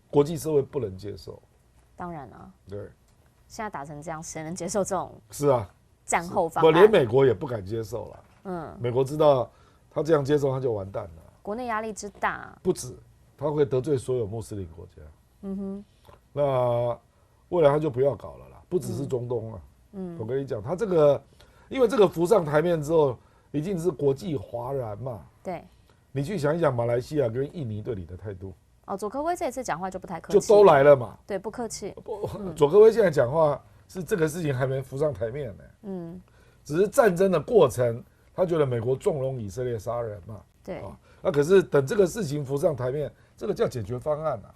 国际社会不能接受。当然啊，对，现在打成这样，谁能接受这种？是啊，战后方案，连美国也不敢接受了。美国知道他这样接受，他就完蛋了。国内压力之大，不止。他会得罪所有穆斯林国家，那未来他就不要搞了啦，不只是中东啊，我跟你讲，他这个，因为这个浮上台面之后，已经是国际哗然嘛，对，你去想一想马来西亚跟印尼对你的态度，佐科威这一次讲话就不太客气，就都来了嘛，对，不客气，佐科威现在讲话是这个事情还没浮上台面呢，只是战争的过程，他觉得美国纵容以色列杀人嘛，对，那可是等这个事情浮上台面。这个叫解决方案啊，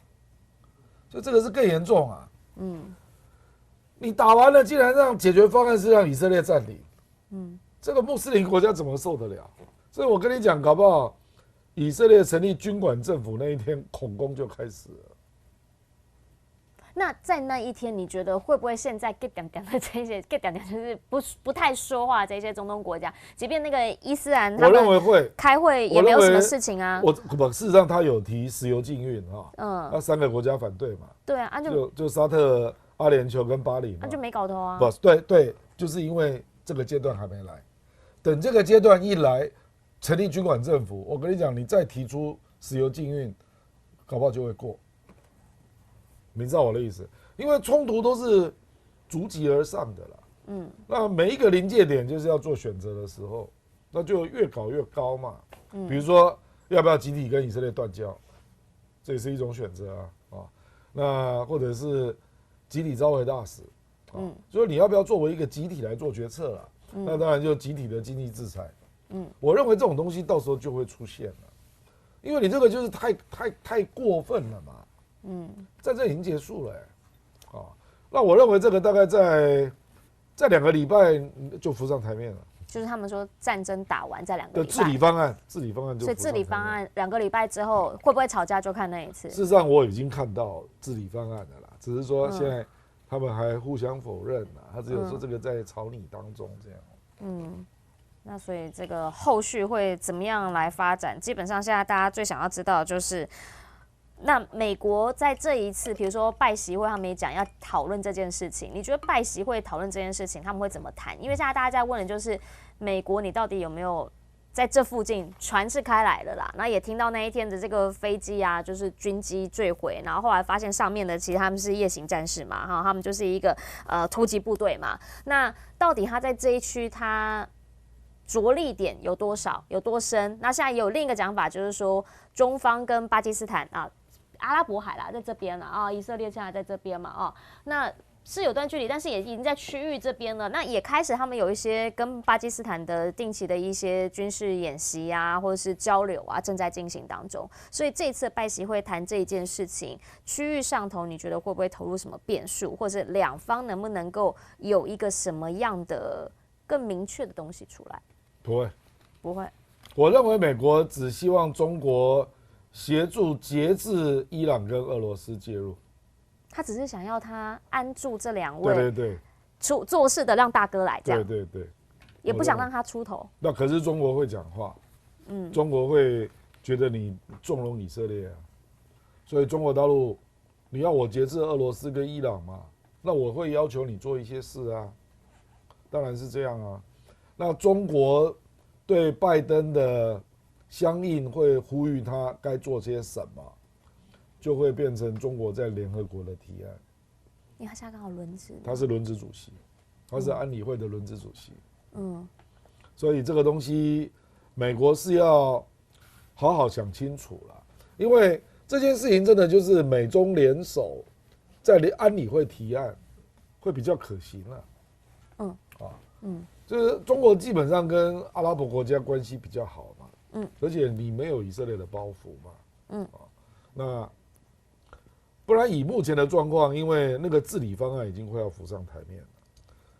所以这个是更严重啊。你打完了，竟然让解决方案是让以色列占领，这个穆斯林国家怎么受得了？所以我跟你讲，搞不好以色列成立军管政府那一天，恐攻就开始了。那在那一天，你觉得会不会现在 get 点点的这些 get 点点就是不太说话这些中东国家，即便那个伊斯兰，我认为会开会也没有什么事情啊。事实上他有提石油禁运哈，那3个国家反对嘛。对啊，就沙特、阿联酋跟巴林嘛，那就没搞头啊。不，对，就是因为这个阶段还没来，等这个阶段一来，成立军管政府，我跟你讲，你再提出石油禁运，搞不好就会过。你知道我的意思？因为冲突都是逐级而上的啦。那每一个临界点就是要做选择的时候，那就越搞越高嘛。比如说要不要集体跟以色列断交，这也是一种选择啊。那或者是集体召回大使，所以你要不要作为一个集体来做决策啦？那当然就集体的经济制裁。我认为这种东西到时候就会出现了，因为你这个就是太过分了嘛。战争已经结束了，那我认为这个大概在2个礼拜就浮上台面了。就是他们说战争打完在2个礼拜。治理方案就。所以治理方案2个礼拜之后会不会吵架就看那一次。事实上我已经看到治理方案了啦，只是说现在他们还互相否认啦，他只有说这个在草拟当中这样。那所以这个后续会怎么样来发展？基本上现在大家最想要知道的就是。那美国在这一次，比如说拜习会，他们也讲要讨论这件事情。你觉得拜习会讨论这件事情，他们会怎么谈？因为现在大家在问的就是，美国你到底有没有在这附近？船是开来了啦，那也听到那一天的这个飞机啊，就是军机坠毁，然后后来发现上面的其实他们是夜行战士嘛，哈，他们就是一个突击部队嘛。那到底他在这一区他着力点有多少，有多深？那现在也有另一个讲法，就是说中方跟巴基斯坦啊。阿拉伯海啦，在这边了啊，以色列现在在这边嘛那是有段距离，但是也已经在区域这边了。那也开始他们有一些跟巴基斯坦的定期的一些军事演习啊，或者是交流啊，正在进行当中。所以这一次拜习会谈这一件事情，区域上头你觉得会不会投入什么变数，或者是两方能不能够有一个什么样的更明确的东西出来？不会，不会。我认为美国只希望中国协助节制伊朗跟俄罗斯介入。他只是想要他安住这2位，对对对，做事的让大哥来这样，对对对，也不想让他出头。那可是中国会讲话，中国会觉得你纵容以色列啊，所以中国大陆你要我节制俄罗斯跟伊朗嘛，那我会要求你做一些事啊，当然是这样啊。那中国对拜登的相应会呼吁他该做些什么，就会变成中国在联合国的提案。因为他现在刚好轮值，他是轮值主席，他是安理会的轮值主席。所以这个东西，美国是要好好想清楚了，因为这件事情真的就是美中联手在安理会提案，会比较可行了。就是中国基本上跟阿拉伯国家关系比较好嘛，而且你没有以色列的包袱嘛，那不然以目前的状况，因为那个治理方案已经快要浮上台面了，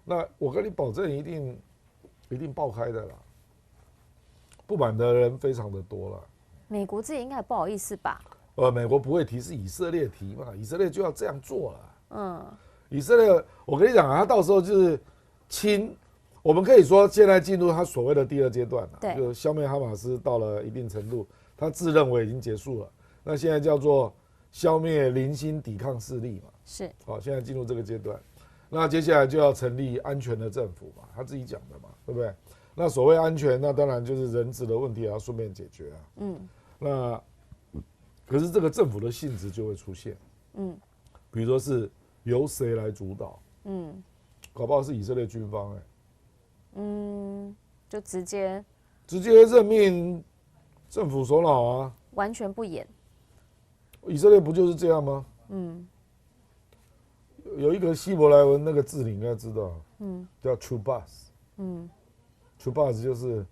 那我跟你保证一定爆开的啦，不满的人非常的多了。美国自己应该也不好意思吧？美国不会提，是以色列提嘛，以色列就要这样做了。以色列，我跟你讲啊，他到时候就是我们可以说现在进入他所谓的第2阶段了，就消灭哈马斯到了一定程度，他自认为已经结束了。那现在叫做消灭零星抵抗势力嘛，是。好，现在进入这个阶段，那接下来就要成立安全的政府嘛，他自己讲的嘛，对不对？那所谓安全，那当然就是人质的问题也要顺便解决啊。那可是这个政府的性质就会出现，比如说是由谁来主导，搞不好是以色列军方就直接任命政府首脑啊，完全不演。以色列不就是这样吗？有一个希伯来文那个字你应该知道，叫 Chubas，Chubas 就是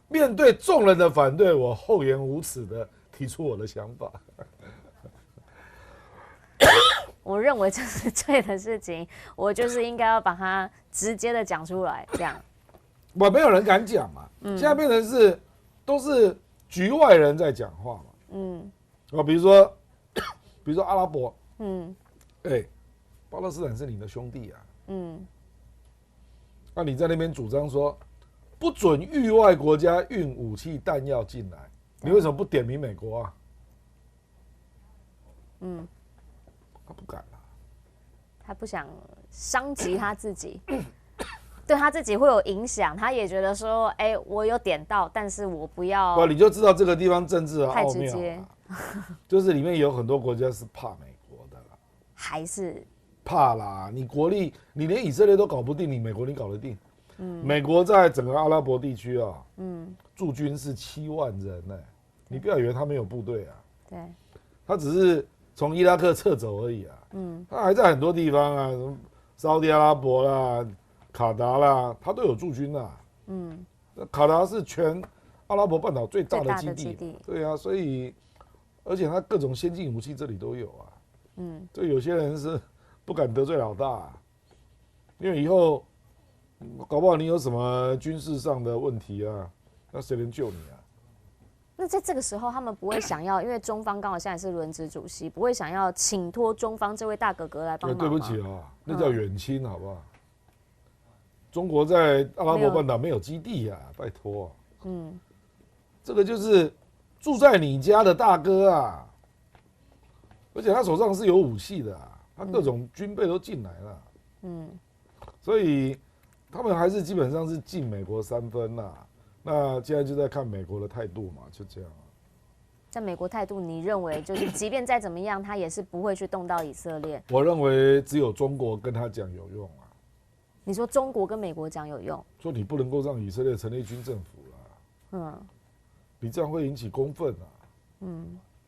面对众人的反对，我厚颜无耻的提出我的想法。我认为这是对的事情，我就是应该要把它直接的讲出来，这样。没有人敢讲嘛，现在变成都是局外人在讲话嘛。比如说阿拉伯，巴勒斯坦是你的兄弟啊，那你在那边主张说不准域外国家运武器弹药进来，你为什么不点名美国啊？他不敢啊，他不想伤及他自己，对他自己会有影响。他也觉得说，我有点到，但是我不要。你就知道这个地方政治的太奥妙直接，就是里面有很多国家是怕美国的啦，还是怕啦。你国力，你连以色列都搞不定，你美国你搞得定？美国在整个阿拉伯地区啊，驻军是7万人呢，你不要以为他没有部队啊，对，他只是从伊拉克撤走而已啊，他还在很多地方啊，什么沙特阿拉伯啦、卡达啦，他都有驻军啊。卡达是全阿拉伯半岛最大的基地，对啊，所以而且他各种先进武器这里都有啊。所以有些人是不敢得罪老大啊，因为以后搞不好你有什么军事上的问题啊，那谁能救你啊？那在这个时候，他们不会想要，因为中方刚好现在是轮值主席，不会想要请托中方这位大哥哥来帮忙吗？对不起啊，那叫远亲，好不好？中国在阿拉伯半岛没有基地啊，拜托。这个就是住在你家的大哥啊，而且他手上是有武器的啊，他各种军备都进来了。所以他们还是基本上是进美国3分啦。那现在就在看美国的态度嘛，就这样。在美国态度，你认为就是即便再怎么样，他也是不会去动到以色列？我认为只有中国跟他讲有用啊。你说中国跟美国讲有用？说你不能够让以色列成立军政府啦。你这样会引起公愤啊。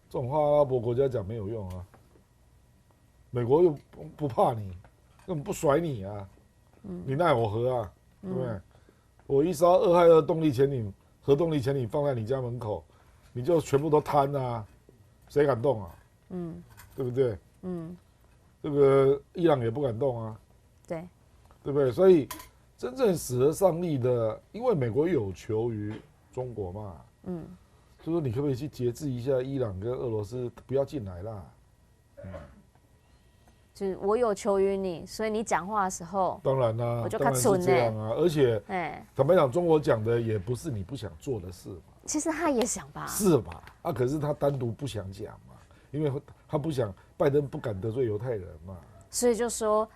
这种话阿拉伯国家讲没有用啊。美国又不怕你，根本不甩你啊。你奈我何啊？对不对？我一艘2亥2动力潜艇、核动力潜艇放在你家门口，你就全部都瘫啊，谁敢动啊？对不对？这个伊朗也不敢动啊，对，对不对？所以真正使得上力的，因为美国有求于中国嘛，就说你可不可以去节制一下伊朗跟俄罗斯不要进来啦？就是我有求于你，所以你讲话的时候，当然啦，我就当然是这样啊。而且，坦白讲，中国讲的也不是你不想做的事嘛。其实他也想吧。是吧？可是他单独不想讲嘛，因为他不想拜登不敢得罪犹太人嘛。所以就说，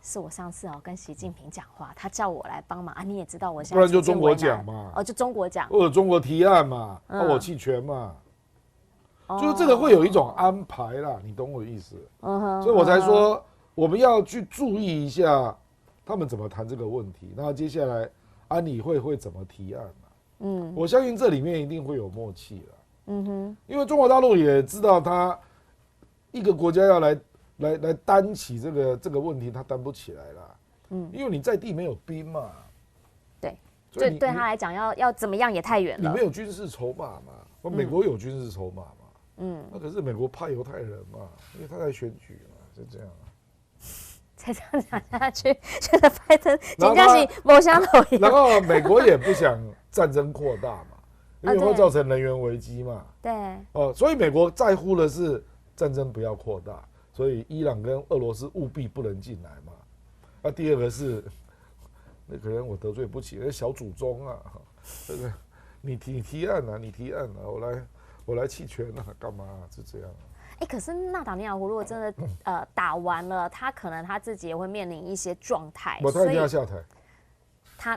是我上次跟习近平讲话，他叫我来帮忙啊。你也知道我现在不然就中国讲嘛。就中国讲，或者中国提案嘛，我弃权嘛。就是这个会有一种安排啦，你懂我的意思？所以我才说我们要去注意一下他们怎么谈这个问题。那接下来安理会怎么提案嘛？我相信这里面一定会有默契啦。因为中国大陆也知道他一个国家要来担起这个问题，他担不起来啦。因为你在地没有兵嘛。对，对他来讲要怎么样也太远了。你没有军事筹码嘛？美国有军事筹码嘛？那可是美国怕犹太人嘛，因为他在选举嘛，就这样。再这样讲下去，觉得拜登真的是没想到。然后美国也不想战争扩大嘛，因为会造成能源危机嘛。对。所以美国在乎的是战争不要扩大，所以伊朗跟俄罗斯务必不能进来嘛。第二个是，那可能我得罪不起，那小祖宗啊，这个你提案啊，我来弃权啊，干嘛是这样？可是纳塔尼亚胡如果真的打完了，他可能他自己也会面临一些状态。他一定要下台。他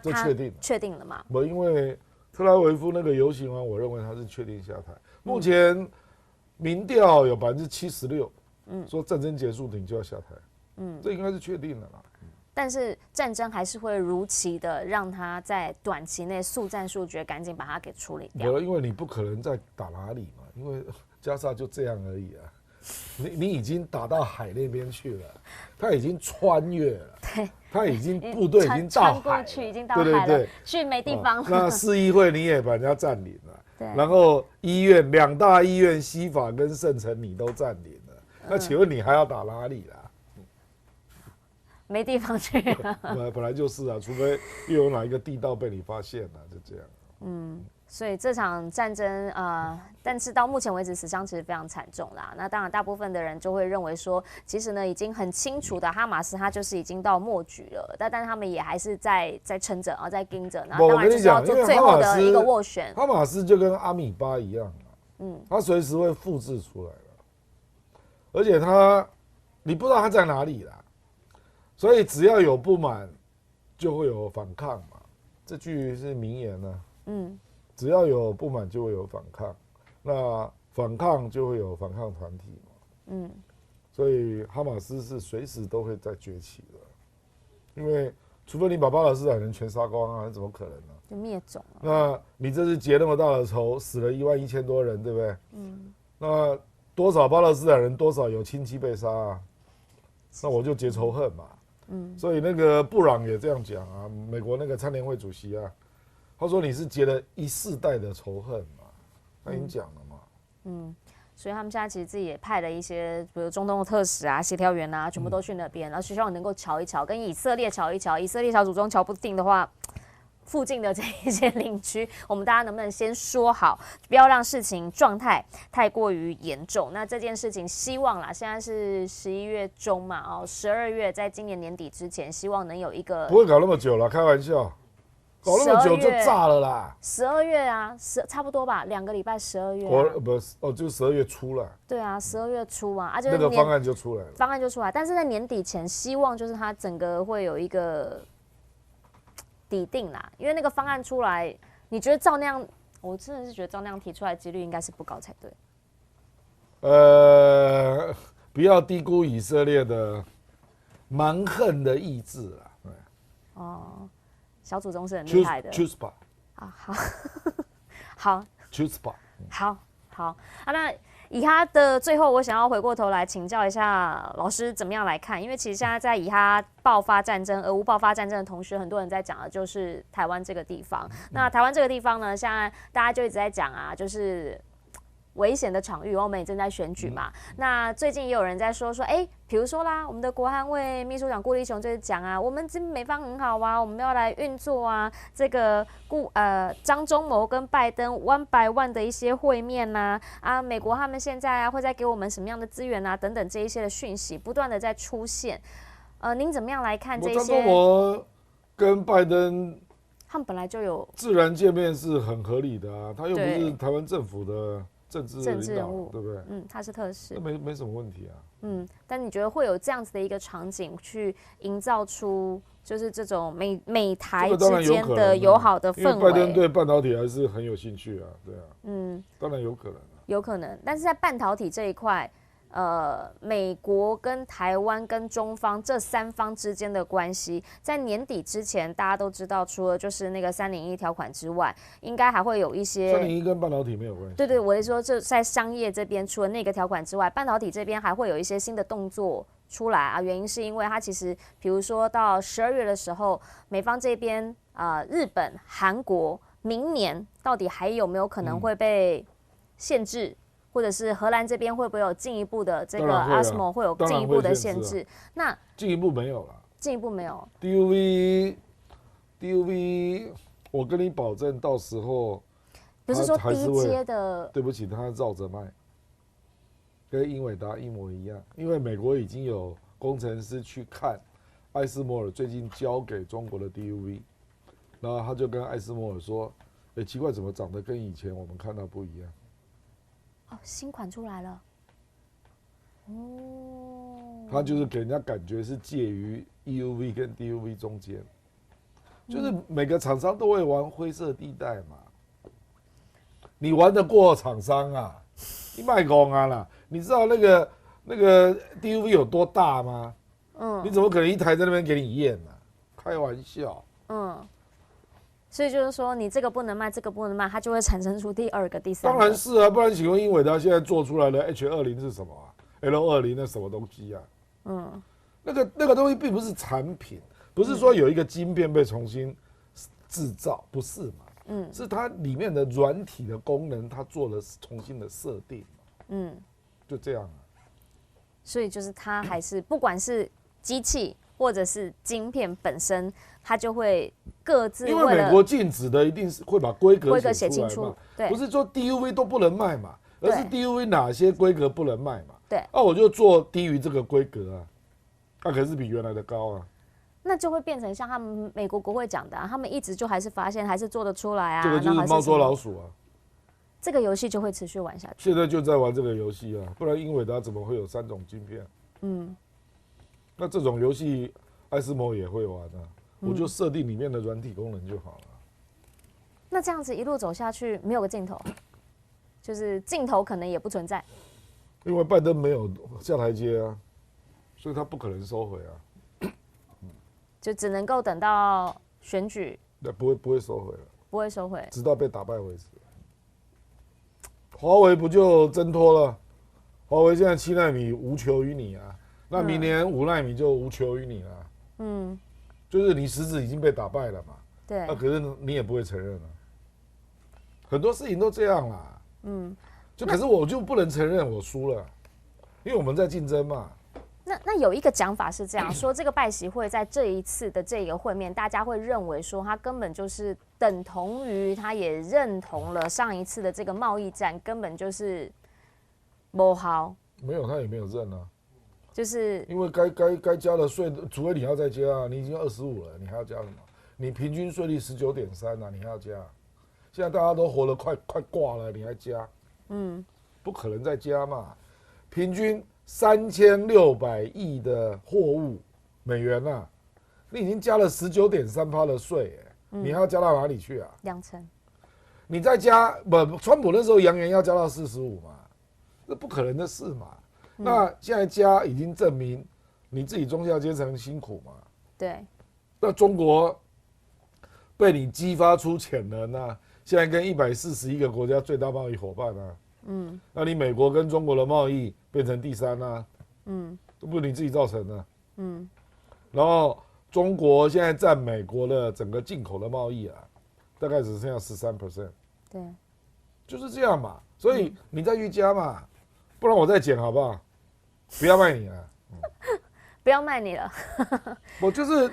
确定了嘛？因为特拉维夫那个游行完，我认为他是确定下台。目前民调有76%，说战争结束你就要下台。这应该是确定的啦。但是战争还是会如期的让他在短期内速战速决，赶紧把它给处理掉。因为你不可能再打哪里嘛，因为加沙就这样而已啊。你已经打到海那边去了，他已经穿越了，对，他已经部队已经到海了，已经到海了，去没地方了。那市议会你也把人家占领了，对，然后医院2大医院西法跟圣城你都占领了，那请问你还要打哪里啦？没地方去了。本来就是啊，除非又有哪一个地道被你发现了，就这样。所以这场战争但是到目前为止死伤其实非常惨重啦。那当然大部分的人就会认为说，其实呢已经很清楚的哈马斯他就是已经到末局了，但他们也还是在撑着在盯着。那当然就是要做最后的一个斡旋。哈马斯就跟阿米巴一样他随时会复制出来了，而且你不知道他在哪里啦。所以只要有不满，就会有反抗嘛。这句是名言呢。只要有不满，就会有反抗。那反抗就会有反抗团体嘛。所以哈马斯是随时都会在崛起的，因为除非你把巴勒斯坦人全杀光啊，那怎么可能呢？就灭种了。那你这次结那么大的仇，死了11000多人，对不对？那多少巴勒斯坦人，多少有亲戚被杀啊？那我就结仇恨嘛。所以那个布朗也这样讲啊，美国那个参联会主席啊，他说你是结了1世代的仇恨嘛，他已经讲了嘛。所以他们现在其实自己也派了一些，比如中东的特使啊、协调员啊，全部都去那边，然后希望能够瞧一瞧，跟以色列瞧一瞧。以色列小祖宗瞧不定的话，附近的这一些邻居，我们大家能不能先说好，不要让事情状态太过于严重？那这件事情希望啦，现在是11月中嘛，12月在今年年底之前，希望能有一个。不会搞那么久了，开玩笑，搞那么久就炸了啦。12月啊，差不多吧，2个礼拜12月、就12月初了。对啊，12月初啊，就是那个方案就出来了。方案就出来，但是在年底前，希望就是它整个会有一个底定啦，因为那个方案出来，你觉得照那样，我真的是觉得照那样提出来几率应该是不高才对。不要低估以色列的蛮横的意志啊。小祖宗是很厉害的。Choose 吧。好，好。Choose 吧。好。那以哈的最后，我想要回过头来请教一下老师，怎么样来看？因为其实现在在以哈爆发战争、俄乌爆发战争的同时，很多人在讲的就是台湾这个地方。那台湾这个地方呢，现在大家就一直在讲啊，就是危险的场域，欧美正在选举嘛。那最近也有人在说，比如说啦，我们的国安会秘书长顾立雄就是讲啊，我们这美方很好啊，我们要来运作啊，这个张忠谋跟拜登1 by 1的一些会面呐，美国他们现在会再给我们什么样的资源啊，等等这一些的讯息不断的在出现。您怎么样来看这些？张忠谋跟拜登，他们本来就有自然见面是很合理的啊，他又不是台湾政府的政治人物，对不对？他是特使，没什么问题啊。但你觉得会有这样子的一个场景去营造出就是这种美台之间的友好的氛围？因为拜登对半导体还是很有兴趣啊，对啊，当然有可能啊，有可能。但是在半导体这一块，美国跟台湾跟中方这3方之间的关系，在年底之前，大家都知道，除了就是那个301条款之外，应该还会有一些301跟半导体没有关系。对，我是说，就在商业这边，除了那个条款之外，半导体这边还会有一些新的动作出来啊。原因是因为它其实，比如说到12月的时候，美方这边日本、韩国明年到底还有没有可能会被限制？或者是荷兰这边会不会有进一步的这个 ASML 会有进一步的限制？那进一步没有了，进一步没有。DUV， 我跟你保证，到时候不是说低阶的，对不起，他绕着卖，跟英伟达一模一样。因为美国已经有工程师去看艾斯摩尔最近交给中国的 DUV， 然后他就跟艾斯摩尔说：“奇怪，怎么长得跟以前我们看到不一样？”新款出来了。它就是给人家感觉是介于 EUV 跟 DUV 中间，就是每个厂商都会玩灰色地带嘛。你玩得过厂商啊？你卖公啊啦！你知道那个 DUV 有多大吗？你怎么可能一台在那边给你验呢？开玩笑。所以就是说，你这个不能卖，这个不能卖，它就会产生出第2个、第3个。当然是啊，不然请问英伟达现在做出来的 H20是什么啊 ？L20那什么东西啊？那个东西并不是产品，不是说有一个晶片被重新制造，不是嘛？是它里面的软体的功能，它做了重新的设定。就这样啊。所以就是它还是不管是机器或者是晶片本身。它就会各自因为美国禁止的一定是会把规格写清楚，对，不是说 DUV 都不能卖嘛，而是 DUV 哪些规格不能卖嘛，对，我就做低于这个规格啊，可是比原来的高啊，那就会变成像他们美国国会讲的，他们一直就还是发现还是做得出来啊，这个就是猫捉老鼠啊，这个游戏就会持续玩下去。现在就在玩这个游戏啊，不然英伟达怎么会有3种晶片？那这种游戏艾斯摩也会玩啊。我就设定里面的软体功能就好了。那这样子一路走下去，没有个尽头，就是尽头可能也不存在。因为拜登没有下台阶啊，所以他不可能收回啊。就只能够等到选举。不会收回了。不会收回，直到被打败为止。华为不就挣脱了？华为现在7奈米无求于你啊，那明年5奈米就无求于你了。就是你实质已经被打败了嘛，对，可是你也不会承认啊。很多事情都这样啦，可是我就不能承认我输了，因为我们在竞争嘛。那有一个讲法是这样说，这个拜习会在这一次的这个会面，大家会认为说，它根本就是等同于，他也认同了上一次的这个贸易战根本就是没效。没有，他也没有认啊。就是因为该加的税，除非你要再加啊，你已经25了，你还要加什么？你平均税率19.3啊，你还要加？现在大家都活得快挂了，你还加？不可能再加嘛。平均3600亿的货物美元啊，你已经加了19.3%的税，你还要加到哪里去啊？2成。你再加川普那时候扬言要加到45嘛，这不可能的事嘛。那现在加已经证明你自己中下阶层辛苦嘛？对。那中国被你激发出潜能啊，现在跟141个国家最大贸易伙伴啊，那你美国跟中国的贸易变成第3啊，这不是你自己造成的，然后中国现在占美国的整个进口的贸易啊，大概只剩下13%，对，就是这样嘛。所以你再去加嘛，不然我再减好不好？不要卖你了，不要卖你了。我就是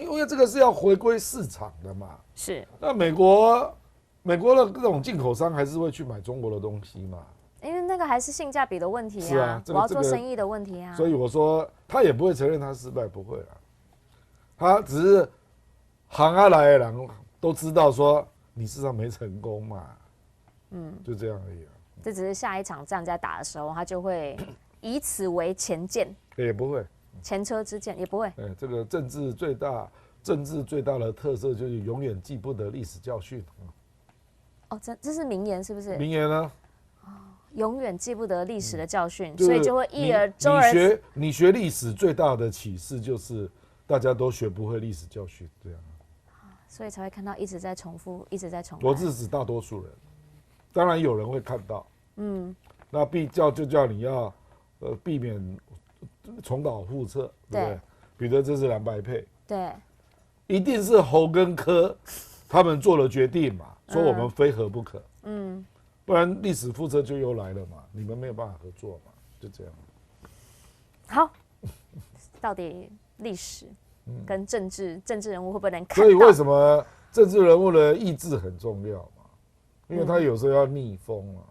因为这个是要回归市场的嘛。是。那美国的各种进口商还是会去买中国的东西嘛？因为那个还是性价比的问题啊，是啊，我要做生意的问题啊。所以我说他也不会承认他失败，不会啊，他只是行啊来的人都知道说你事实上没成功嘛，就这样而已啊。这只是下一场仗在打的时候，他就会以此为前舰，也不会，前车之鉴也不会。这个政治最大的特色就是永远记不得历史教训。哦，这是名言是不是？名言呢？永远记不得历史的教训，就是所以就会周而你学历史最大的启示就是大家都学不会历史教训，这样。所以才会看到一直在重复，一直在重复。我是指大多数人，当然有人会看到，那就叫你要避免重蹈覆辙，对不对？彼得这是蓝白配，对，一定是侯跟柯他们做了决定嘛，说我们非合不可，不然历史覆辙就又来了嘛，你们没有办法合作嘛，就这样。好，到底历史跟政治人物会不会能看到？所以为什么政治人物的意志很重要嘛？因为他有时候要逆风啊，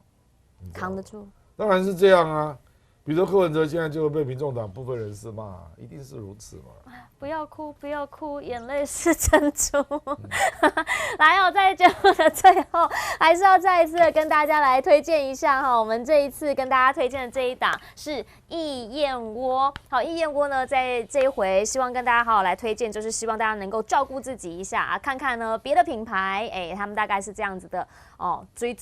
扛得住。当然是这样啊。比如说柯文哲现在就会被民众党部分人士骂，一定是如此嘛。不要哭，不要哭，眼泪是珍珠。来哦，在节目的最后，还是要再一次的跟大家来推荐一下哈。我们这一次跟大家推荐的这一档是益燕窝。好，益燕窝呢，在这一回希望跟大家好好来推荐，就是希望大家能够照顾自己一下啊，看看呢别的品牌，他们大概是这样子的哦，追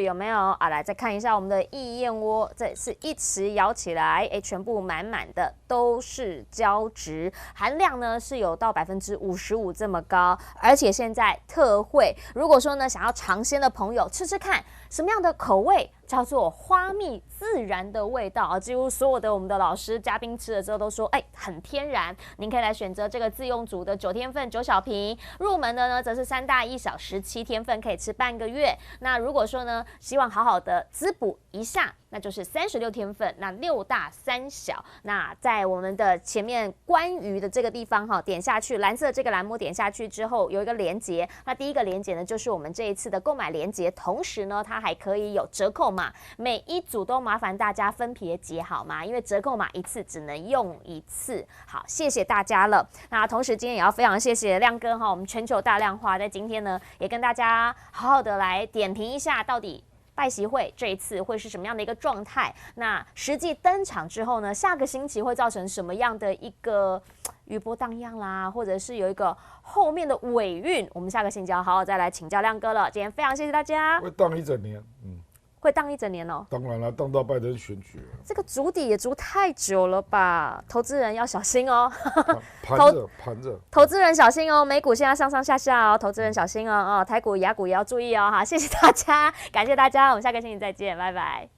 有没有啊？来再看一下我们的益燕窝，这是一匙舀起来，全部满满的都是胶质，含量呢是有到55%这么高，而且现在特惠，如果说呢想要尝鲜的朋友吃吃看什么样的口味，叫做花蜜自然的味道啊，几乎所有的我们的老师嘉宾吃了之后都说，很天然。您可以来选择这个自用组的9天份9小瓶，入门的呢则是3大1小17天份，可以吃半个月。那如果说呢希望好好的滋补一下，那就是36天份，那6大3小。那在我们的前面关于的这个地方哈，点下去蓝色这个栏目点下去之后有一个连结，那第一个连结呢就是我们这一次的购买连结，同时呢它还可以有折扣码，每一组都麻烦大家分别结好吗？因为折扣码一次只能用一次。好，谢谢大家了。那同时今天也要非常谢谢亮哥哈，我们全球大量化在今天呢也跟大家好好的来点评一下到底拜习会这一次会是什么样的一个状态？那实际登场之后呢，下个星期会造成什么样的一个余波荡漾啦，或者是有一个后面的尾韵？我们下个星期要好好再来请教亮哥了。今天非常谢谢大家。会荡一整年，会荡一整年哦。当然了，荡到拜登选举了。这个筑底也筑太久了吧？投资人要小心哦。盘着。投资人小心哦，美股现在上上下下哦，投资人小心哦。台股、雅股也要注意哦。好，谢谢大家，感谢大家，我们下个星期再见，拜拜。